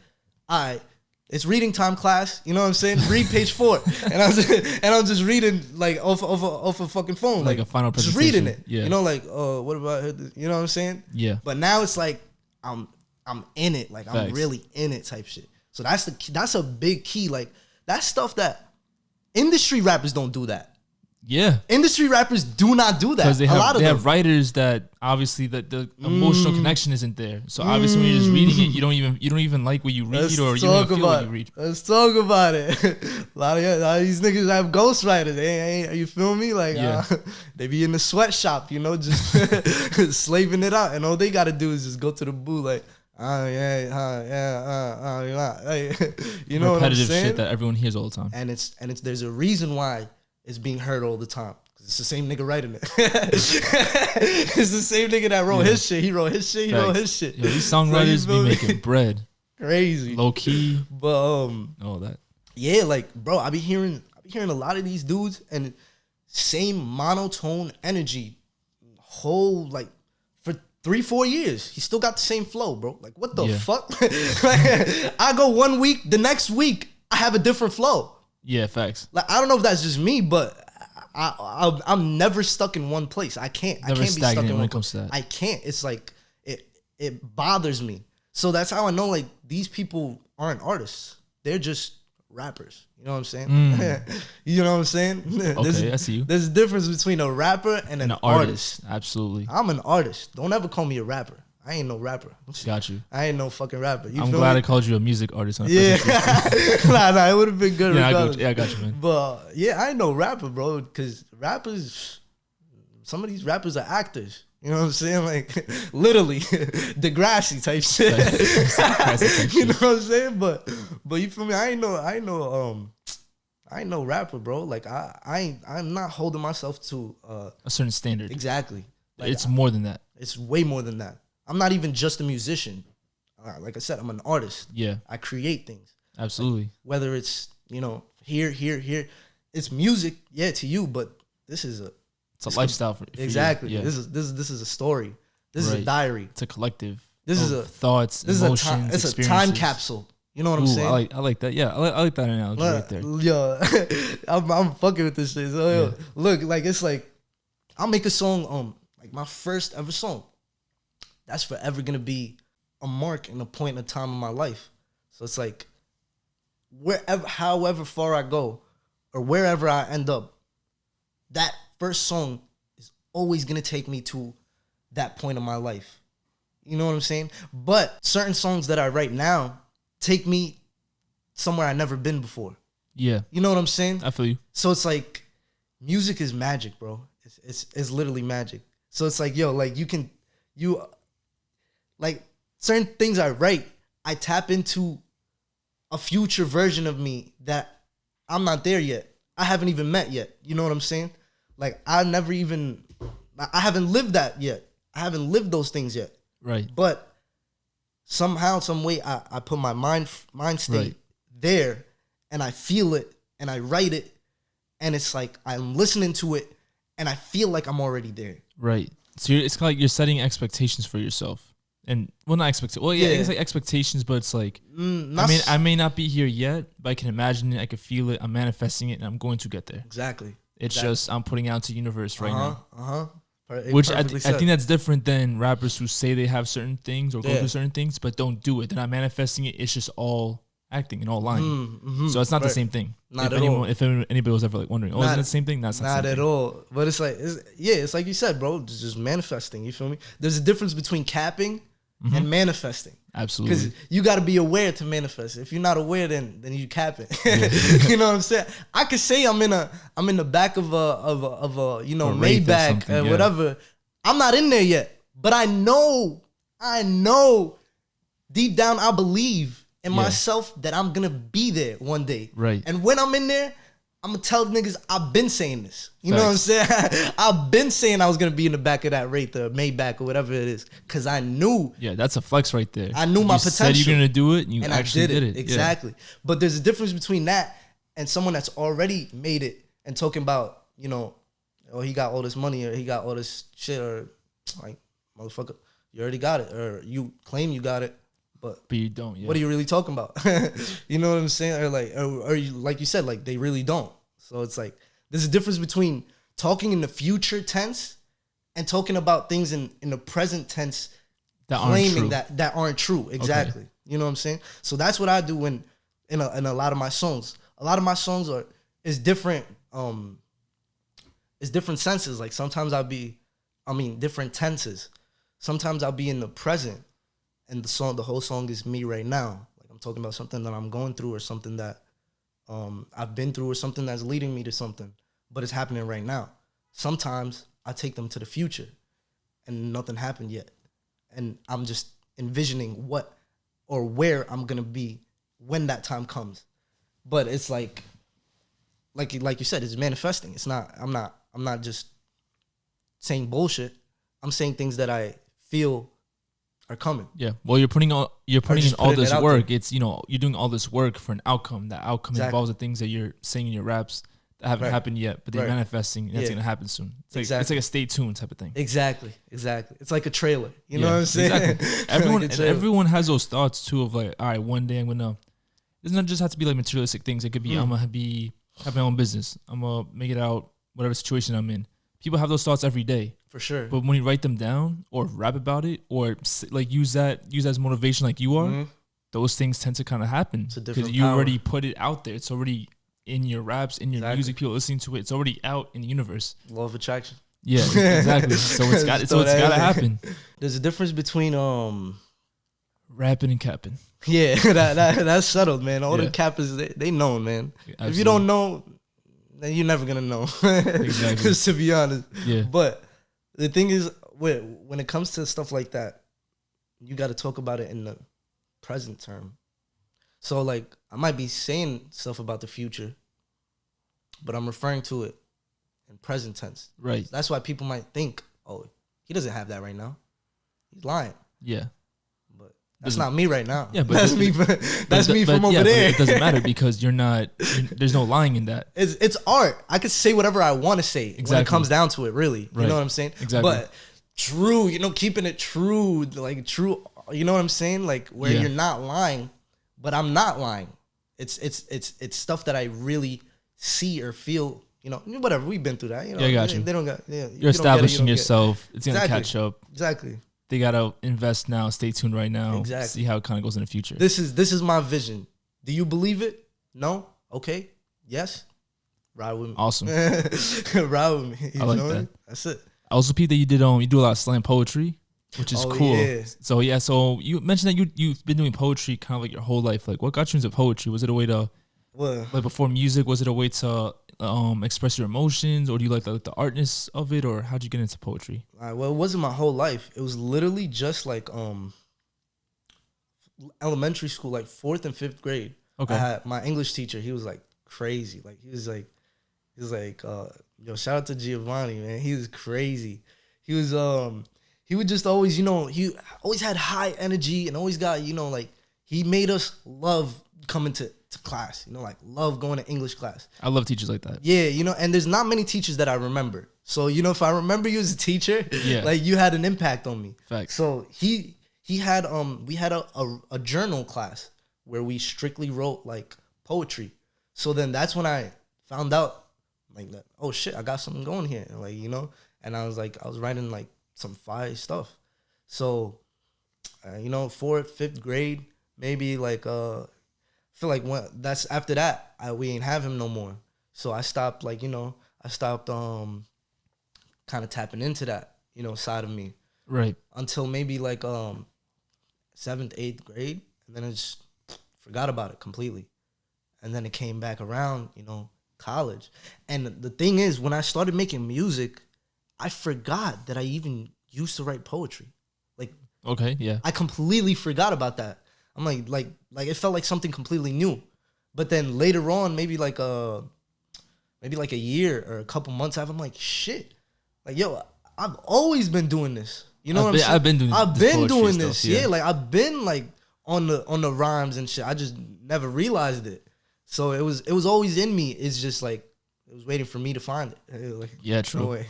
all right, it's reading time class. You know what I'm saying? Read page 4, and I'm just reading like off a fucking phone, like a final presentation. Just reading it. Yeah. What about you know what I'm saying? Yeah. But now it's like I'm in it. Like I'm really in it type shit. So that's a big key. Like that's stuff that industry rappers don't do that. Yeah, industry rappers do not do that. Because they have writers that obviously the emotional connection isn't there. So obviously when you're just reading it, you don't even like what you read or you don't even feel what you read. Let's talk about it. a lot of these niggas have ghostwriters. You feel me? Like they be in the sweatshop, just slaving it out, and all they gotta do is just go to the booth like. You know what I'm saying? Shit that everyone hears all the time, and it's there's a reason why. It's being heard all the time. It's the same nigga writing it. It's the same nigga that wrote his shit. He wrote his shit. He wrote his shit. Yo, these songwriters be making bread. Crazy. Low key. But all that. Yeah, like bro, I be hearing a lot of these dudes and same monotone energy whole like for 3-4 years. He still got the same flow, bro. Like what the fuck? Like, I go 1 week, the next week I have a different flow. Yeah, facts. Like I don't know if that's just me, but I'm never stuck in one place. I can't be stuck in one place. I can't. It's like it bothers me. So that's how I know like these people aren't artists. They're just rappers. You know what I'm saying? You know what I'm saying? Okay, I see you. There's a difference between a rapper and an artist. Absolutely. I'm an artist. Don't ever call me a rapper. I ain't no rapper. Got you. I ain't no fucking rapper. I'm glad I called you a music artist. Yeah. Nah, it would have been good. I got you, man. But yeah, I ain't no rapper, bro. Because rappers, some of these rappers are actors. You know what I'm saying? Like literally, Degrassi type shit. You know what I'm saying? But you feel me? I ain't no rapper, bro. Like I'm not holding myself to a certain standard. Exactly. Like, it's more than that. It's way more than that. I'm not even just a musician. Like I said, I'm an artist. Yeah. I create things. Absolutely. Like, whether it's, here. It's music, to you, but this is a lifestyle for exactly. You. Yeah. This is a story. This is a diary. It's a collective. This is a thoughts, emotions, it's a time capsule. You know what I'm saying? I like that. Yeah, I like that analogy right there. Yo, I'm fucking with this shit. So, look, like it's like I'll make a song like my first ever song, that's forever gonna be a mark and a point in time in my life. So it's like however far I go or wherever I end up, that first song is always gonna take me to that point in my life. You know what I'm saying? But certain songs that I write now take me somewhere I never been before. Yeah. You know what I'm saying? I feel you. So it's like music is magic, bro. It's literally magic. So it's like, yo, like you like certain things I write, I tap into a future version of me that I'm not there yet. I haven't even met yet. You know what I'm saying? Like I haven't lived that yet. I haven't lived those things yet. Right. But somehow, some way, I put my mind state there, and I feel it, and I write it, and it's like I'm listening to it, and I feel like I'm already there. Right. So it's kind of like you're setting expectations for yourself, and not expectations. Well, yeah, it's like expectations, but it's like I may not be here yet, but I can imagine it. I can feel it. I'm manifesting it, and I'm going to get there. Exactly. It's just I'm putting out to the universe right now. Which I think that's different than rappers who say they have certain things or go through certain things, but don't do it. They're not manifesting it. It's just all acting and all lying. So it's not the same thing. Not at all. If anybody was ever like wondering, is it the same thing? That's not at all. But it's like, it's like you said, bro. It's just manifesting. You feel me? There's a difference between capping and manifesting. Absolutely. Because you got to be aware to manifest. If you're not aware, then you capping. You know what I'm saying? I could say I'm in the back of a Maybach or whatever. I'm not in there yet, but I know deep down I believe in myself that I'm gonna be there one day. Right. And when I'm in there, I'm gonna tell niggas I've been saying this. You know what I'm saying? I've been saying I was gonna be in the back of that Wraith or Maybach or whatever it is, because I knew. Yeah, that's a flex right there. I knew my potential. You said you're gonna do it, and you actually did it. Exactly. Yeah. But there's a difference between that and someone that's already made it and talking about, oh, he got all this money or he got all this shit, or like, motherfucker, you already got it, or you claim you got it, but you don't. Yeah. What are you really talking about? You know what I'm saying? Or you, like you said, like they really don't. So it's like there's a difference between talking in the future tense and talking about things in the present tense, claiming that aren't true. Exactly. Okay. You know what I'm saying? So that's what I do in a lot of my songs. A lot of my songs is different. It's different senses. Like sometimes different tenses. Sometimes I'll be in the present, and the whole song is me right now. Like I'm talking about something that I'm going through, or something that I've been through, or something that's leading me to something, but it's happening right now. Sometimes I take them to the future, and nothing happened yet, and I'm just envisioning what or where I'm gonna be when that time comes. But it's like you said, it's manifesting. It's not. I'm not just saying bullshit. I'm saying things that I feel are coming. Yeah. Well, you're putting in all this work. It's you're doing all this work for an outcome. That outcome involves the things that you're saying in your raps that haven't happened yet, but they're manifesting, and that's gonna happen soon. It's like a stay tuned type of thing. Exactly. It's like a trailer. You know what I'm saying? Exactly. Everyone has those thoughts too of like, all right, one day I'm gonna. It doesn't just have to be like materialistic things. It could be I'm gonna have my own business. I'm gonna make it out whatever situation I'm in. People have those thoughts every day. For sure. But when you write them down or rap about it or like use as motivation like you are, those things tend to kind of happen because you already put it out there. It's already in your raps, in your music, people listening to it. It's already out in the universe. Law of attraction. Yeah, exactly. So it's got to happen. There's a difference between rapping and capping. Yeah, that's settled, man. All the cappers, they know, man. Absolutely. If you don't know, then you're never gonna know. Exactly. Just to be honest. Yeah. But the thing is, when it comes to stuff like that, you got to talk about it in the present term. So, like, I might be saying stuff about the future, but I'm referring to it in present tense. Right. So that's why people might think, oh, he doesn't have that right now. He's lying. Yeah. But that's not me right now. Yeah, but that's me. That's me from over there. But it doesn't matter because there's no lying in that. It's art. I could say whatever I want to say when it comes down to it, really. Right. You know what I'm saying? Exactly. But true, keeping it true, like true, you know what I'm saying? Like where you're not lying, but I'm not lying. It's stuff that I really see or feel You know, whatever. We've been through that. You know, yeah, I got you. They don't got. Yeah, you're establishing yourself. It's gonna catch up. Exactly. They gotta invest now. Stay tuned right now. Exactly. See how it kind of goes in the future. This is my vision. Do you believe it? No. Okay. Yes. Ride with me. Awesome. Ride with me. You I like know that. It? That's it. I also peeped that you do a lot of slam poetry, which is cool. Yeah. So you mentioned that you've been doing poetry kind of like your whole life. Like, what got you into poetry? Was it a way to like before music? Was it a way to express your emotions, or do you like the artness of it, or how'd you get into poetry? Well, it wasn't my whole life. It was literally just like elementary school, like 4th and 5th grade. Okay. I had my English teacher. He was like crazy. Like he was like, yo, shout out to Giovanni, man. He was crazy. He would just always, he always had high energy and always got, like he made us love coming to class, like love going to English class. I love teachers like that. Yeah, and there's not many teachers that I remember. So, if I remember you as a teacher, like you had an impact on me. Facts. So he had, we had a journal class where we strictly wrote like poetry. So then that's when I found out like that, oh shit, I got something going here. Like, and I was writing like some fire stuff. So, 4th, 5th grade, maybe like, I feel like that's after that, we ain't have him no more. So I stopped like, kind of tapping into that, side of me. Right. Until maybe like 7th, 8th grade. And then I just forgot about it completely. And then it came back around, college. And the thing is, when I started making music, I forgot that I even used to write poetry. Like, okay, yeah. I completely forgot about that. I'm like it felt like something completely new. But then later on, maybe like a year or a couple months after, I'm like, shit. Like, yo, I've always been doing this. You know what I'm saying? I've been doing this. Stuff, yeah. Like I've been like on the rhymes and shit. I just never realized it. So it was always in me. It's just like it was waiting for me to find it. Like, yeah, true. No way.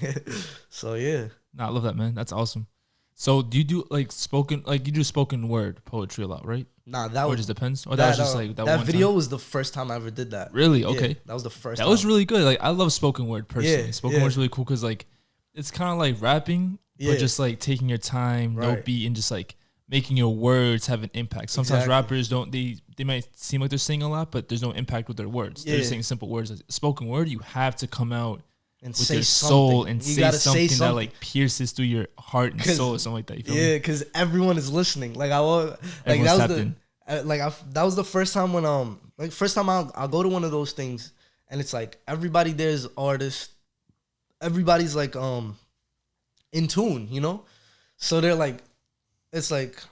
So yeah. Nah, I love that, man. That's awesome. So do you do like you do spoken word poetry a lot, right? Nah, that just depends. Or that was just like that one video time? was the first time I ever did that. Really? Okay. Yeah, that was the first. That was really good. Like I love spoken word personally. Yeah, Spoken word's really cool because like it's kind of like rapping, but just like taking your time, no beat, and just like making your words have an impact. Sometimes rappers don't. They might seem like they're saying a lot, but there's no impact with their words. They're just saying simple words. Like, spoken word, you have to come out and with your soul and say something that like pierces through your heart and soul or something like that. You feel me? Because everyone is listening. Like that was the first time when I'll go to one of those things and it's like everybody there's artists, everybody's like in tune, so they're like, it's like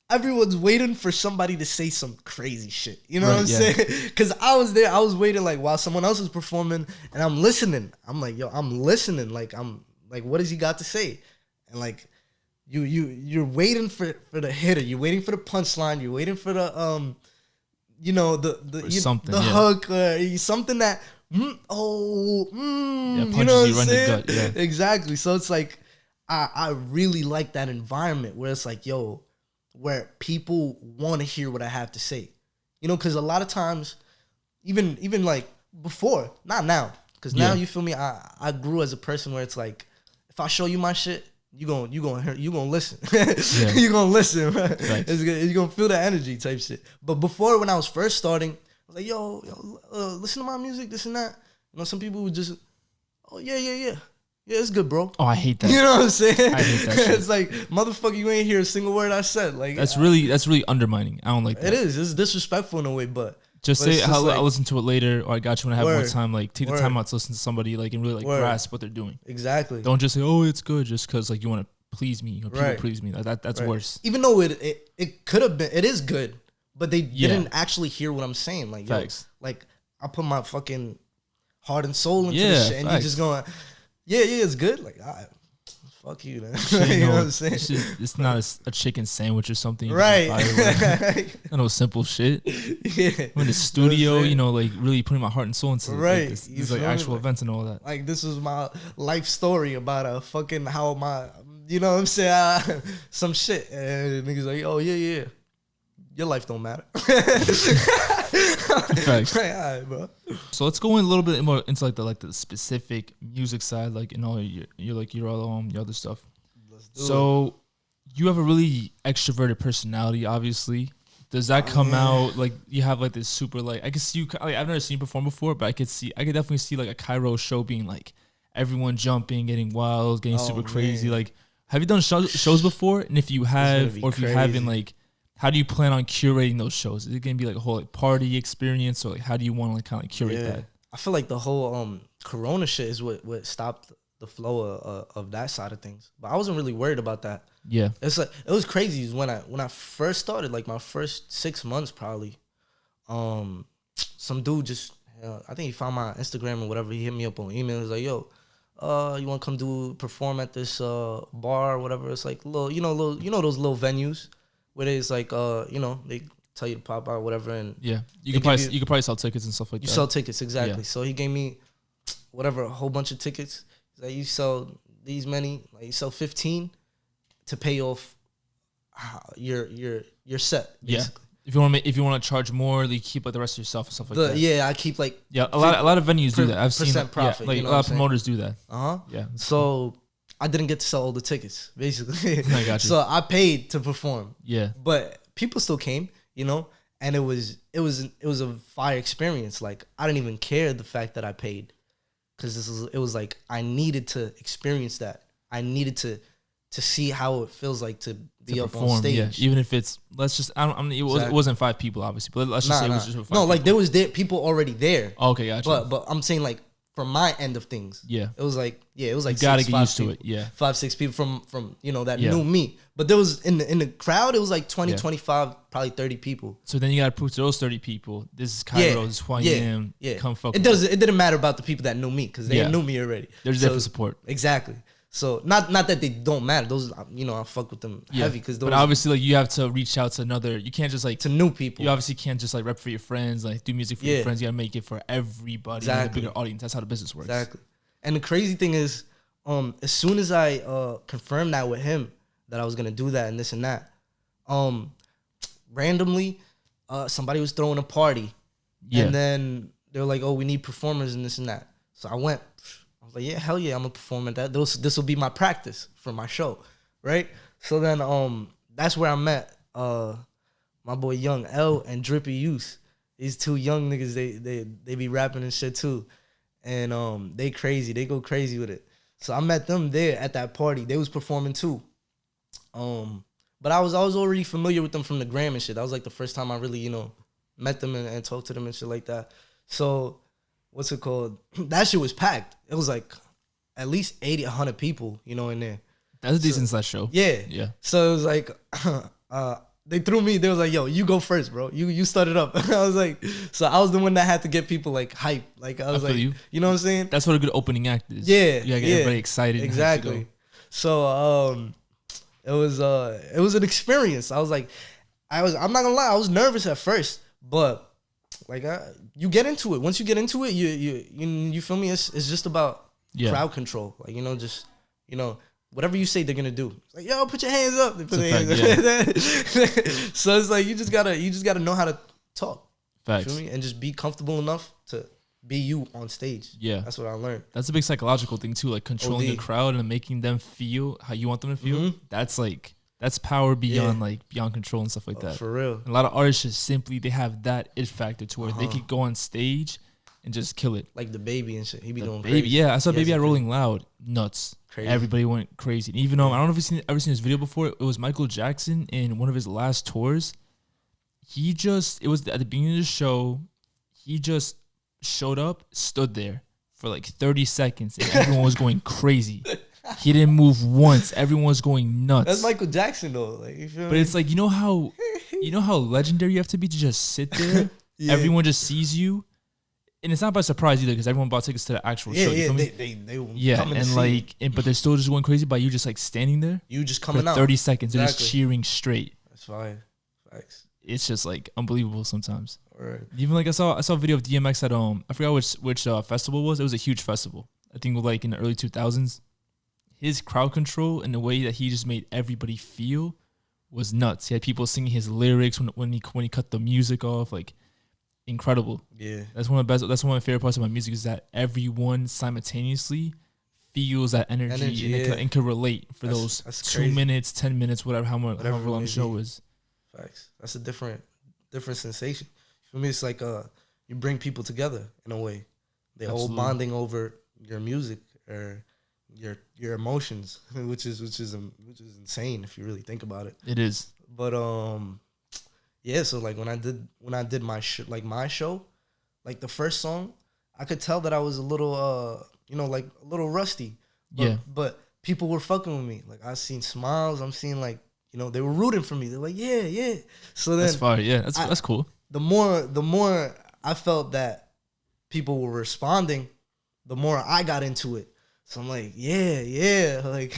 everyone's waiting for somebody to say some crazy shit. You know what I'm saying? Because I was there. I was waiting like while someone else is performing and I'm listening. I'm like, yo, I'm listening. Like, I'm like, what does he got to say? And like, you're waiting for the hitter. You're waiting for the punchline. You're waiting for the, the hook or something that, you know what I'm saying? Yeah. Exactly. So it's like, I really like that environment where it's like, yo, where people want to hear what I have to say, because a lot of times, even like before, not now, because now you feel me. I grew as a person where it's like, if I show you my shit, you gonna listen, you gonna listen, right? You're gonna feel that energy type shit. But before, when I was first starting, I was like, yo, listen to my music, this and that. Some people would just, oh yeah. Yeah, it's good, bro. Oh, I hate that. You know what I'm saying? I hate that shit. It's like, motherfucker, you ain't hear a single word I said. Like that's really undermining. I don't like that. It is. It's disrespectful in a way, but say I'll listen to it later, or I got you when I have more time. Like take the time out to listen to somebody, like and really like grasp what they're doing. Exactly. Don't just say, oh, it's good, just because like you want to please me or people please me. That's worse. Even though it could have been, it is good, but they didn't actually hear what I'm saying. Like, facts. Like I put my fucking heart and soul into this shit, and you just going. Yeah, it's good. Like, fuck you, man. You know what I'm saying? It's not a chicken sandwich or something. Right. Not no simple shit. Yeah. I'm in the studio, like really putting my heart and soul into right. These like actual events and all that. Like, this is my life story about how my, you know what I'm saying? Some shit. And niggas like, oh, yeah. Your life don't matter. Facts. Like, all right, bro. So let's go in a little bit more into like the specific music side, like in all your other stuff. So you have a really extroverted personality, obviously. Does that come out like you have like this super like I can see you? Like, I've never seen you perform before, but I could definitely see like a Kyro show being like everyone jumping, getting wild, getting super crazy. Like, have you done shows before? And if you have, or if you haven't, like, how do you plan on curating those shows? Is it gonna be like a whole like party experience, or like how do you want to like kind of like curate that? I feel like the whole Corona shit is what stopped the flow of that side of things. But I wasn't really worried about that. Yeah, it's like it was crazy when I first started, like my first 6 months probably. Some dude just I think he found my Instagram or whatever. He hit me up on email. He's like, "Yo, you want to come perform at this bar or whatever?" It's like those little venues where it's like they tell you to pop out or whatever, and you could probably sell tickets and stuff like that. You sell tickets, exactly. Yeah. So he gave me a whole bunch of tickets. He's like, you sell these many, like you sell 15 to pay off your set. Basically. Yeah. If you want to charge more, you keep like the rest of yourself and stuff like that. Yeah, I keep like a lot of venues do that. I've seen profit. Like a lot of promoters do that. Yeah. So I didn't get to sell all the tickets, basically. I got you. So I paid to perform. Yeah. But people still came, and it was a fire experience. Like I didn't even care the fact that I paid, because it was like I needed to experience that. I needed to see how it feels like to be up on stage. Yeah. Even if it's it wasn't 5 people obviously, but let's just say it was just 5 people. Like there was people already there. Okay, gotcha. But I'm saying like from my end of things, it was like you gotta get used to it. Yeah, 5-6 people from that knew me. But there was in the crowd, it was like 20, 25, probably 30 people. So then you gotta prove to those 30 people, this is Kyro, this is who I am. Yeah, come fuck. It didn't matter about the people that knew me, because they knew me already. There's definitely support. Exactly. So not that they don't matter. Those I fuck with them heavy, because but obviously like you have to reach out to another. You can't just like to new people. You obviously can't just like rep for your friends, like do music for your friends. You gotta make it for everybody. Exactly. The bigger audience. That's how the business works. Exactly. And the crazy thing is, as soon as I confirmed that with him that I was gonna do that and this and that, randomly, somebody was throwing a party, and then they were like, "Oh, we need performers and this and that." So I went. Like, yeah, hell yeah, I'm gonna perform at that. This will be my practice for my show, right? So then that's where I met my boy Young L and Drippy Youth. These two young niggas, they be rapping and shit too. And they go crazy with it. So I met them there at that party. They was performing too. But I was already familiar with them from the gram and shit. That was like the first time I really, met them and talked to them and shit like that. So what's it called? That shit was packed. It was like at least 80, 100 people, in there. That's a decent size show. Yeah. Yeah. So it was like, they threw me. They was like, yo, you go first, bro. You started up. I was like, so I was the one that had to get people like hype. Like I was like, you know what I'm saying? That's what a good opening act is. Yeah. You gotta get everybody excited. Exactly. So it was an experience. I'm not gonna lie, I was nervous at first, but like you get into it. Once you get into it, you feel me? It's just about crowd control. Like just whatever you say, they're gonna do. It's like, yo, put your hands up. They put their hands up. So it's like you just gotta know how to talk. Facts. You feel me? And just be comfortable enough to be you on stage. Yeah, that's what I learned. That's a big psychological thing too, like controlling the crowd and making them feel how you want them to feel. Mm-hmm. That's power beyond beyond control and stuff like that. For real. And a lot of artists just simply they have that it factor to where they could go on stage and just kill it. Like the Baby and shit. He be doing Baby, crazy. yeah. I saw Baby at Rolling Loud. Nuts. Crazy. Everybody went crazy. And even though I don't know if you've ever seen this video before, it was Michael Jackson in one of his last tours. It was at the beginning of the show, he just showed up, stood there for like 30 seconds, and everyone was going crazy. He didn't move once. Everyone was going nuts. That's Michael Jackson though. Like, you feel but me? It's like, you know how legendary you have to be to just sit there? Everyone just sees you. And it's not by surprise either, because everyone bought tickets to the actual show. You feel me? They and like, but they're still just going crazy by you just like standing there. You just coming for 30 seconds. They're just cheering straight. That's fine. Facts. It's just like unbelievable sometimes. Right. Even like I saw a video of DMX at I forgot which festival it was. It was a huge festival. I think like in the early 2000s. His crowd control and the way that he just made everybody feel was nuts. He had people singing his lyrics when he cut the music off. Like incredible. Yeah, that's one of the best. That's one of my favorite parts of my music is that everyone simultaneously feels that energy and can relate for those 2 minutes, 10 minutes, however long the show is. Facts. That's a different sensation. For me, it's like you bring people together in a way. They're all bonding over your music or your emotions, which is insane if you really think about it. It is. But yeah. So like when I did my show, like the first song, I could tell that I was a little like a little rusty. But people were fucking with me. Like I seen smiles. I'm seeing like they were rooting for me. They're like yeah. So then that's fire. Yeah, that's cool. The more I felt that people were responding, the more I got into it. So I'm like, yeah, like,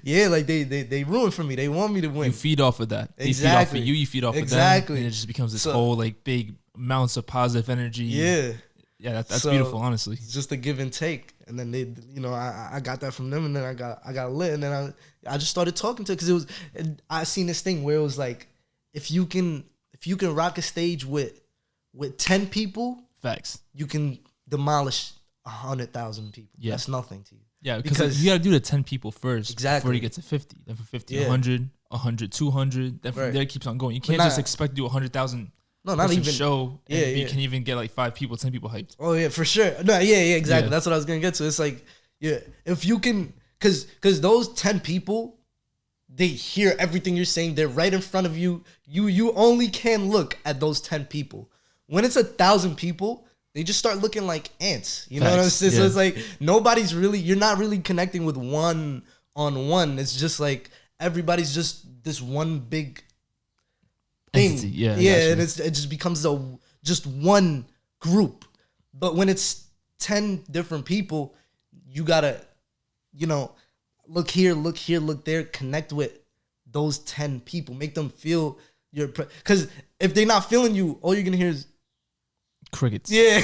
yeah, like they ruined for me. They want me to win. You feed off of that. Exactly. They feed off of you. You feed off of them. And it just becomes this whole like big amounts of positive energy. Yeah. Yeah, that's beautiful, honestly. It's just a give and take. And then they, I got that from them, and then I got lit, and then I just started talking to it because I seen this thing where it was like, if you can rock a stage with 10 people, facts, you can demolish 100,000 people. Yeah. That's nothing to you. Yeah, because you got to do the 10 people first. Exactly. Before you get to 50. Then from 50, 100, 200. Then from there it keeps on going. You can't just expect to do 100,000. No, not even show. And you can even get like 5 people, 10 people hyped. Oh yeah, for sure. No, yeah, exactly. Yeah. That's what I was gonna get to. It's like, yeah, if you can, cause those 10 people, they hear everything you're saying. They're right in front of you. You only can look at those 10 people. When it's 1,000 people, they just start looking like ants. You know what I'm saying? Yeah. So it's like you're not really connecting with one-on-one. It's just like everybody's just this one big thing. Entity. Yeah, and it just becomes just one group. But when it's 10 different people, you gotta, look here, look there, connect with those 10 people, make them feel because if they're not feeling you, all you're gonna hear is crickets. Yeah,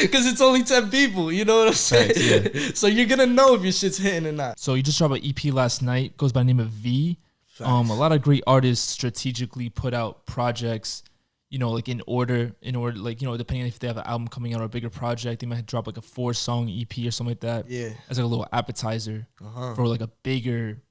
because it's only 10 people. You know what I'm saying? Right, yeah. So you're gonna know if your shit's hitting or not. So you just dropped an EP last night. Goes by the name of V. A lot of great artists strategically put out projects, like in order, like, depending on if they have an album coming out or a bigger project, they might drop like a 4-song EP or something like that. Yeah. As like a little appetizer for like a bigger,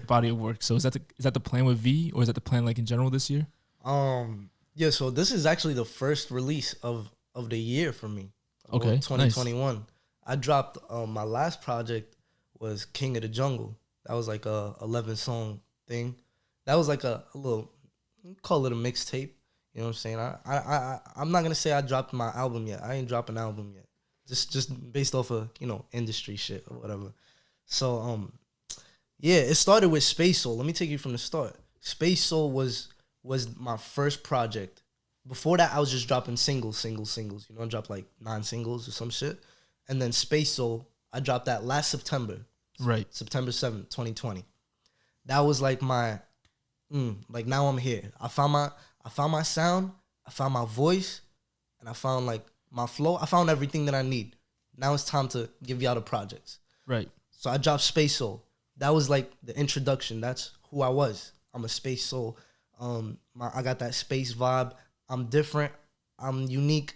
body of work. So is that the plan with V, or is that the plan like in general this year? Yeah, so this is actually the first release of the year for me. Okay, 2021. Nice. I dropped my last project was King of the Jungle. That was like a 11-song thing. That was like a little, call it a mixtape. You know what I'm saying? I'm not gonna say I dropped my album yet. I ain't dropped an album yet. Just based off of industry shit or whatever. So yeah, it started with Space Soul. Let me take you from the start. Space Soul was my first project. Before that, I was just dropping singles. I dropped like 9 singles or some shit. And then Space Soul, I dropped that last September. Right. September 7th, 2020. That was like my, like now I'm here. I found my sound, I found my voice, and I found like my flow. I found everything that I need. Now it's time to give y'all the projects. Right. So I dropped Space Soul. That was like the introduction. That's who I was. I'm a Space Soul. I got that space vibe. I'm different. I'm unique.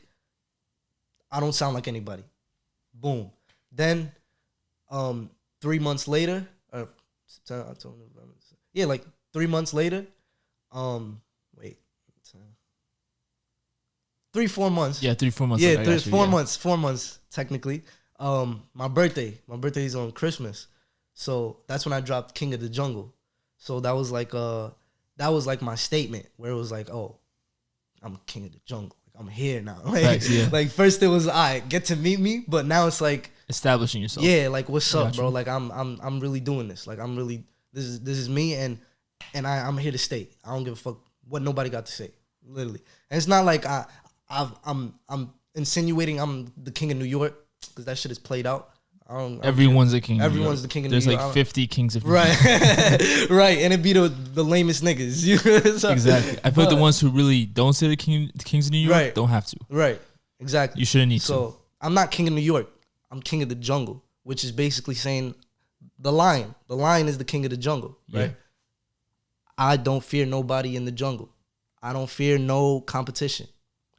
I don't sound like anybody. Boom. Then, 3 months later, like 3 months later, 3-4 months. Yeah, 3-4 months. Yeah, 4 months. 4 months technically. My birthday's on Christmas, so that's when I dropped King of the Jungle. So that was like my statement, where it was like, oh, I'm King of the Jungle. Like, I'm here now. Like first it was get to meet me, but now it's like establishing yourself. Yeah, like what's up, bro? Like I'm really doing this. Like I'm really this is me, and I'm here to stay. I don't give a fuck what nobody got to say. Literally, and it's not like I'm insinuating I'm the king of New York, because that shit is played out. Everyone's a king. Everyone's the king of New York. There's like 50 kings of New York. Right, right, and it be the lamest niggas. So, exactly. I feel like the ones who really don't say the kings of New York don't have to. Right, exactly. You shouldn't need to. So I'm not king of New York. I'm king of the jungle, which is basically saying the lion. The lion is the king of the jungle, right? Yeah. I don't fear nobody in the jungle. I don't fear no competition.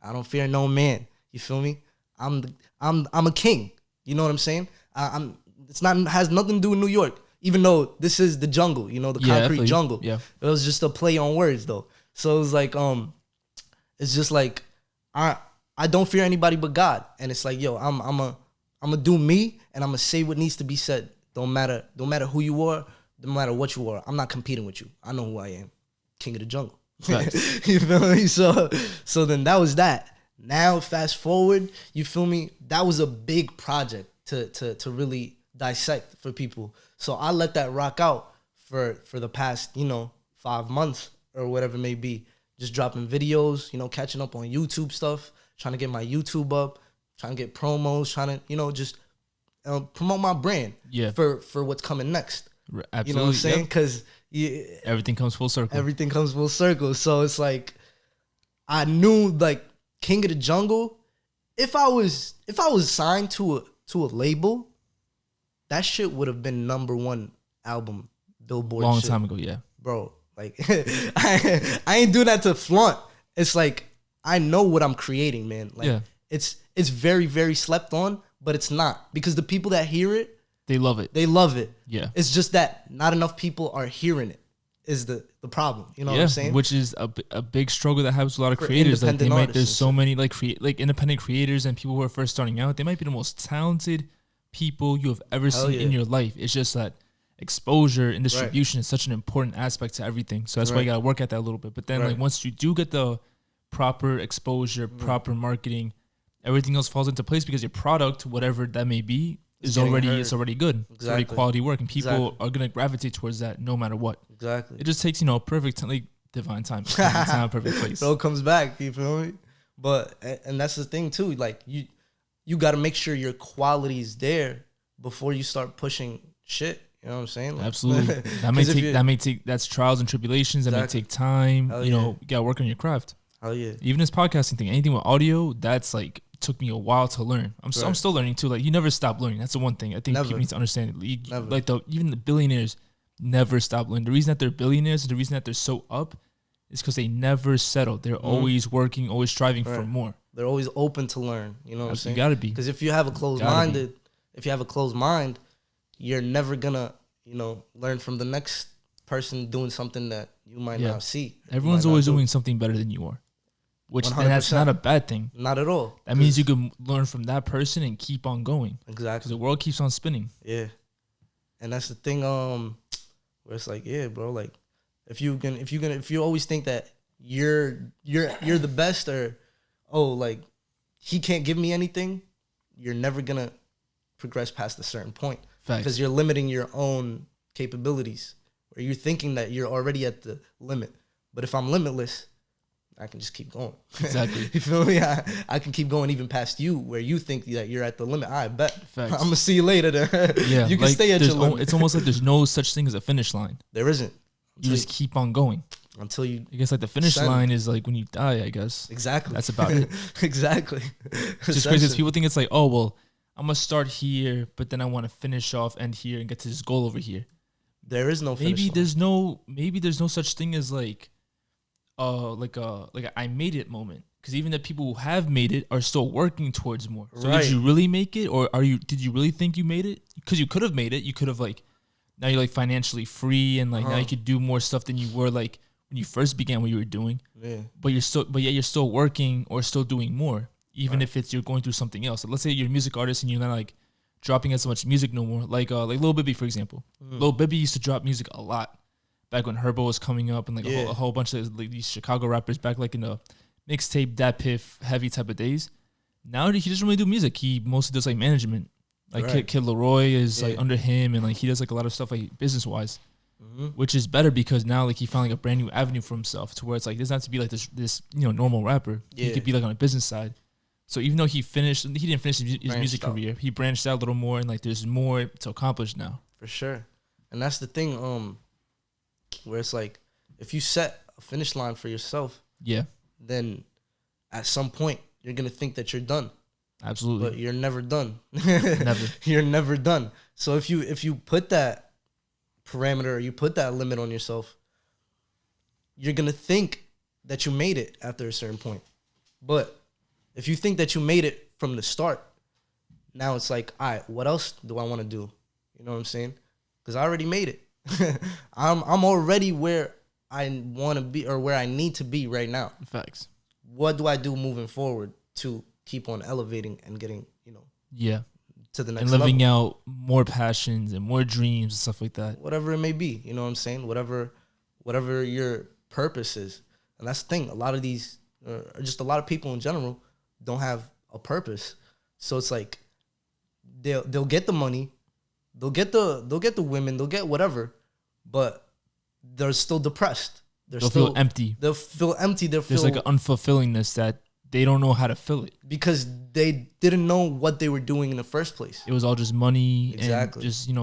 I don't fear no man. You feel me? I'm a king. You know what I'm saying? It's not has nothing to do with New York. Even though this is the jungle, you know, the concrete jungle. Yeah. It was just a play on words though. So it was like, it's just like I don't fear anybody but God. And it's like, yo, I'm gonna do me and I'm gonna say what needs to be said. Don't matter who you are, no matter what you are. I'm not competing with you. I know who I am. King of the jungle. You feel me? So then that was that. Now fast forward, you feel me? That was a big project to really dissect for people. So I let that rock out for the past, 5 months or whatever it may be. Just dropping videos, catching up on YouTube stuff, trying to get my YouTube up, trying to get promos, trying to, just promote my brand for what's coming next. Absolutely. You know what I'm saying? Because everything comes full circle. Everything comes full circle. So it's like, I knew like King of the Jungle, if I was signed to a label, that shit would have been #1 album Billboard long shit. Time ago, yeah. Bro, like I ain't doing that to flaunt. It's like I know what I'm creating, man. Like it's very, very slept on, but it's not. Because the people that hear it, they love it. They love it. Yeah. It's just that not enough people are hearing it is the problem. You know what I'm saying? Which is a big struggle that happens with a lot of creators. Like there's so many like independent creators and people who are first starting out. They might be the most talented people you have ever seen in your life. It's just that exposure and distribution is such an important aspect to everything. So that's why you gotta work at that a little bit. But then like once you do get the proper exposure, proper marketing, everything else falls into place because your product, whatever that may be, it's already good. Exactly. It's already quality work, and people are gonna gravitate towards that no matter what. Exactly. It just takes perfect like divine timing, perfect place. So it comes back. You feel me? But and that's the thing too. Like you got to make sure your quality is there before you start pushing shit. You know what I'm saying? Like, absolutely. That's trials and tribulations. That may take time. You gotta work on your craft. Hell yeah. Even this podcasting thing, anything with audio, that's like took me a while to learn. I'm still learning too. Like you never stop learning. That's the one thing I think people need to understand. Like even the billionaires never stop learning. The reason that they're billionaires and the reason that they're so up is because they never settle. They're always working, always striving for more. They're always open to learn. You know what I'm saying? You gotta be. Because if you have a closed mind, you're never gonna, learn from the next person doing something that you might not see. Everyone's always doing something better than you are. Which and that's not a bad thing. Not at all. That means you can learn from that person and keep on going. Exactly. Because the world keeps on spinning. Yeah. And that's the thing, where it's like, yeah, bro, like if you always think that you're the best or like he can't give me anything, you're never gonna progress past a certain point. Facts. Because you're limiting your own capabilities. Or you're thinking that you're already at the limit. But if I'm limitless, I can just keep going. Exactly. You feel me? I can keep going even past you where you think that you're at the limit. I bet. Facts. I'm going to see you later there. Yeah. You can stay at your limit. It's almost like there's no such thing as a finish line. There isn't. You just keep on going. Until you... I guess like the finish line is like when you die, I guess. Exactly. That's about it. Exactly. Just crazy because people think it's like, oh, well, I'm going to start here, but then I want to finish off, end here, and get to this goal over here. There is no finish line. Maybe there's no such thing as like a I made it moment, because even the people who have made it are still working towards more. So did you really make it, or did you really think you made it? Because you could have made it. You could have like now you're like financially free and like now you could do more stuff than you were like when you first began what you were doing. Yeah. But you're still working or still doing more, even if you're going through something else. So let's say you're a music artist and you're not like dropping as much music no more. Like Lil Bibby, for example. Lil Bibby used to drop music a lot back when Herbo was coming up and like a whole bunch of like these Chicago rappers back like in the mixtape, Dat Piff, heavy type of days. Now he doesn't really do music. He mostly does like management. Like Kid Leroy is like under him, and like he does like a lot of stuff like business wise, which is better because now like he found like a brand new avenue for himself to where it's like it doesn't have to be like this normal rapper. He could be like on a business side. So even though he didn't finish his music career, he branched out a little more, and like there's more to accomplish now. For sure. And that's the thing, where it's like if you set a finish line for yourself, then at some point you're gonna think that you're done. Absolutely. But you're never done. Never. You're never done. So if you put that parameter or you put that limit on yourself, you're gonna think that you made it after a certain point. But If you think that you made it from the start, now it's like, all right, what else do I want to do? You know what I'm saying? Because I already made it. I'm already where I want to be or where I need to be right now. Facts. What do I do moving forward to keep on elevating and getting, to the next level? And living level. out more passions and more dreams and stuff like that. Whatever it may be, you know what I'm saying? Whatever your purpose is. And that's the thing. A lot of these, just a lot of people in general, don't have a purpose. So it's like they'll get the money, they'll get the women, they'll get whatever, but they're still depressed. They'll feel empty. They'll feel empty. There's like an unfulfillingness that they don't know how to fill it. Because they didn't know what they were doing in the first place. It was all just money. Exactly. And just, it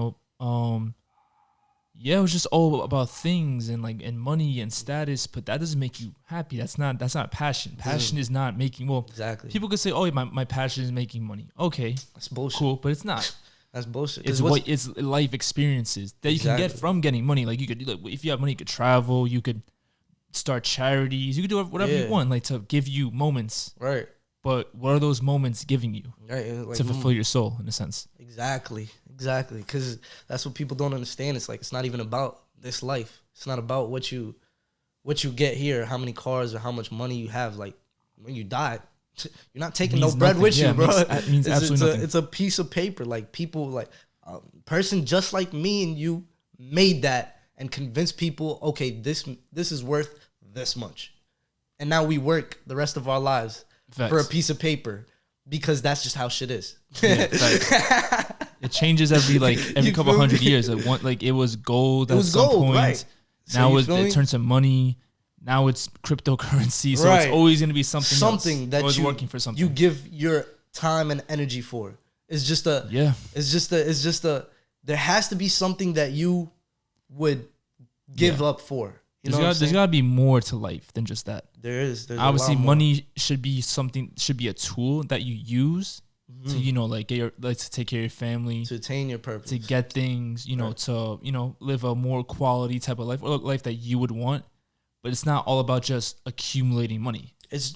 was just all about things and money and status, but that doesn't make you happy. That's not passion. Passion is not making, exactly. People could say, oh, my passion is making money. Okay. That's bullshit. Cool, but it's not. That's bullshit. It's life experiences that you can get from getting money. Like you could, if you have money, you could travel, you could start charities, you could do whatever you want, like to give you moments. Right. But what are those moments giving you? Right. Like, to fulfill your soul, in a sense. Exactly. Because that's what people don't understand. It's like, it's not even about this life. It's not about what you get here, how many cars or how much money you have. Like when you die, you're not taking no bread with you, bro. It means absolutely nothing. It's a piece of paper. Like people, like a person just like me and you made that and convinced people, okay, this is worth this much. And now we work the rest of our lives for a piece of paper because that's just how shit is. Yeah, it changes every couple hundred years. It was gold at some point. Right. Now it turns to money. Now it's cryptocurrency. So it's always going to be something else. That always working for something. You give your time and energy for. It's just a there has to be something that you would give up for. There's got to be more to life than just that. There's obviously money should be a tool that you use to to take care of your family, to attain your purpose, to get things, to live a more quality type of life or life that you would want. But it's not all about just accumulating money.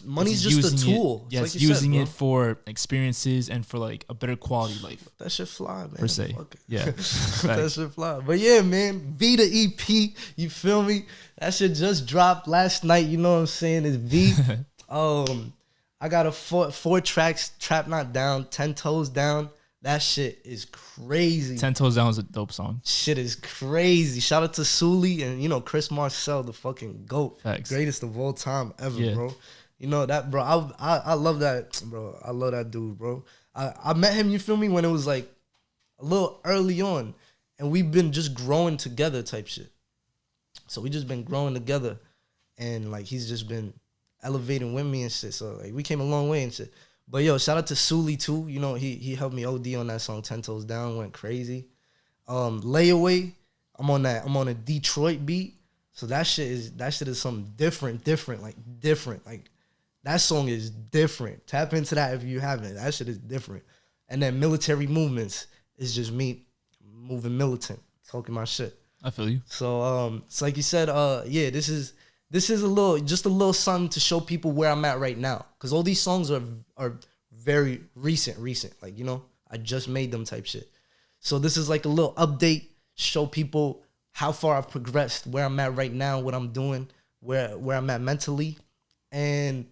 Money's just a tool. It's using it for experiences and for a better quality life. That shit fly, man. Per se. Yeah. That shit fly. But yeah, man, V the EP, you feel me? That shit just dropped last night, you know what I'm saying? It's V. I got a four tracks, Trap Not Down, 10 Toes Down. That shit is crazy. 10 Toes Down is a dope song. Shit is crazy. Shout out to Sully and, Chris Marcel, the fucking GOAT. Facts. Greatest of all time ever, bro. You know that, bro. I love that, bro. I love that dude, bro. I met him, you feel me, when it was a little early on. And we've been just growing together type shit. So we just been growing together. And, he's just been elevating with me and shit. So, we came a long way and shit. But, yo, shout out to Sully, too. He helped me OD on that song, 10 Toes Down. Went crazy. Layaway, I'm on a Detroit beat. So that shit is something different. That song is different. Tap into that if you haven't. That shit is different. And then Military Movements is just me moving militant, talking my shit. I feel you. So it's like you said, this is a little something to show people where I'm at right now. Cause all these songs are very recent. I just made them type shit. So this is a little update, show people how far I've progressed, where I'm at right now, what I'm doing, where I'm at mentally, and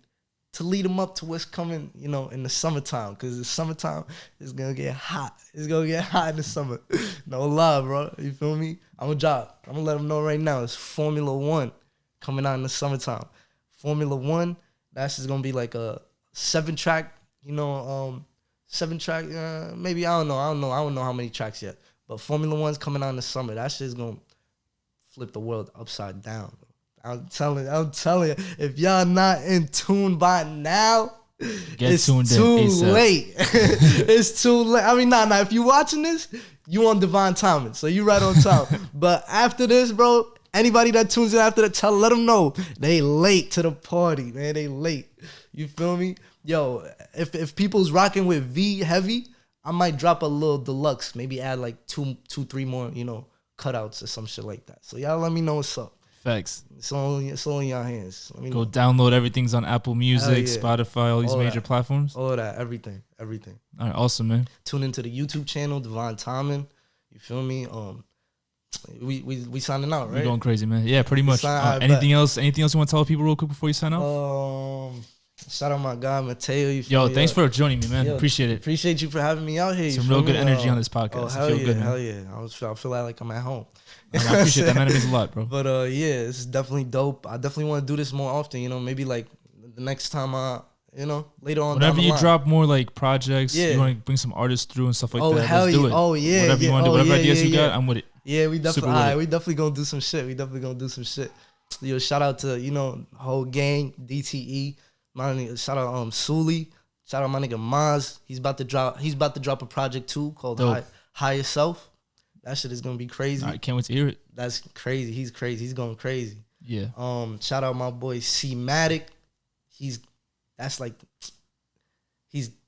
to lead them up to what's coming, in the summertime. Because the summertime is going to get hot. It's going to get hot in the summer. No lie, bro. You feel me? I'm going to let them know right now. It's Formula 1 coming out in the summertime. Formula 1, that's just going to be a 7-track, maybe, I don't know how many tracks yet. But Formula 1's coming out in the summer. That shit's going to flip the world upside down. I'm telling you, if y'all not in tune by now, it's too late. It's too late. I mean, nah. If you watching this, you on Devine Timing, so you right on top. But after this, bro, anybody that tunes in after that, let them know they late to the party, man. They late. You feel me? Yo, if people's rocking with V heavy, I might drop a little deluxe, maybe add 2-3 more, cutouts or some shit like that. So y'all let me know what's up. Facts. It's all in your hands. Go download. Everything's on Apple Music, Spotify, all these major platforms. All of that, everything. All right, awesome, man. Tune into the YouTube channel, Devine Timing. You feel me? We signing out, right? We're going crazy, man. Yeah, pretty much. Anything else? Anything else you want to tell people real quick before you sign off? Shout out my guy Mateo. Yo, thanks for joining me, man. Appreciate it. Appreciate you for having me out here. Some real good energy on this podcast. Oh, hell yeah, hell yeah. I feel like I'm at home. I appreciate that, man. It means a lot, bro. But yeah, it's definitely dope. I definitely want to do this more often. You know, maybe like the next time later on. Whenever you drop more like projects, you want to bring some artists through and stuff like that. Hell Let's do it. Oh yeah. Whatever you want to do, whatever ideas you got, I'm with it. Yeah, we definitely gonna do some shit. Yo, shout out to whole gang, DTE. My nigga, shout out Sully. Shout out my nigga Maz. He's about to drop a project too called Higher Self. That shit is gonna be crazy. I can't wait to hear it. That's crazy. He's crazy. He's going crazy. Yeah. Shout out my boy C-Matic. He's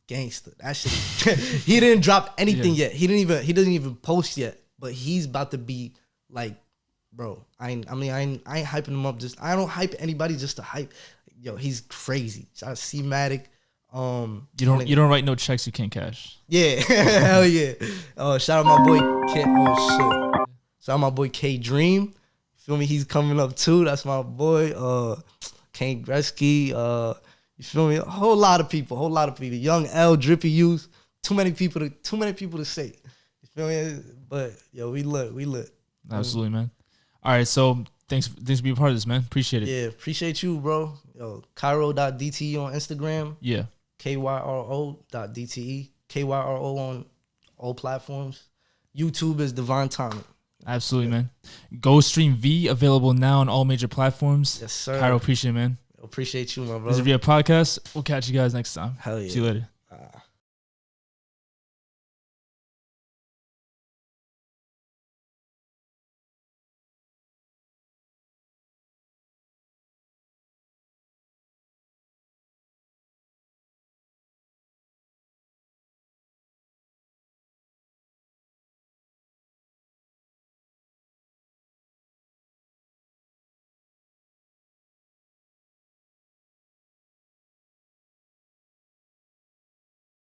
gangster. That shit. He didn't drop anything yet. He doesn't even post yet. But he's about to be like, bro. I ain't hyping him up. I don't hype anybody just to hype. Yo, he's crazy. Shout out C-Matic. You don't write no checks you can't cash. Yeah, hell yeah. Shout out my boy K. Oh shit. Shout out my boy K Dream. Feel me? He's coming up too. That's my boy. Kane Gretzky. You feel me? A whole lot of people. Young L, Drippy Youth. Too many people to say. You feel me? But yo, we lit. Absolutely, man. All right, so thanks for being a part of this, man. Appreciate it. Yeah, appreciate you, bro. Yo, Kyro.dte on Instagram. Yeah. KYRO.dte. KYRO on all platforms. YouTube is Devine Timing. Absolutely, man. Go Stream V, available now on all major platforms. Yes, sir. Kyro, appreciate it, man. Appreciate you, my brother. This is a podcast. We'll catch you guys next time. Hell yeah. See you later.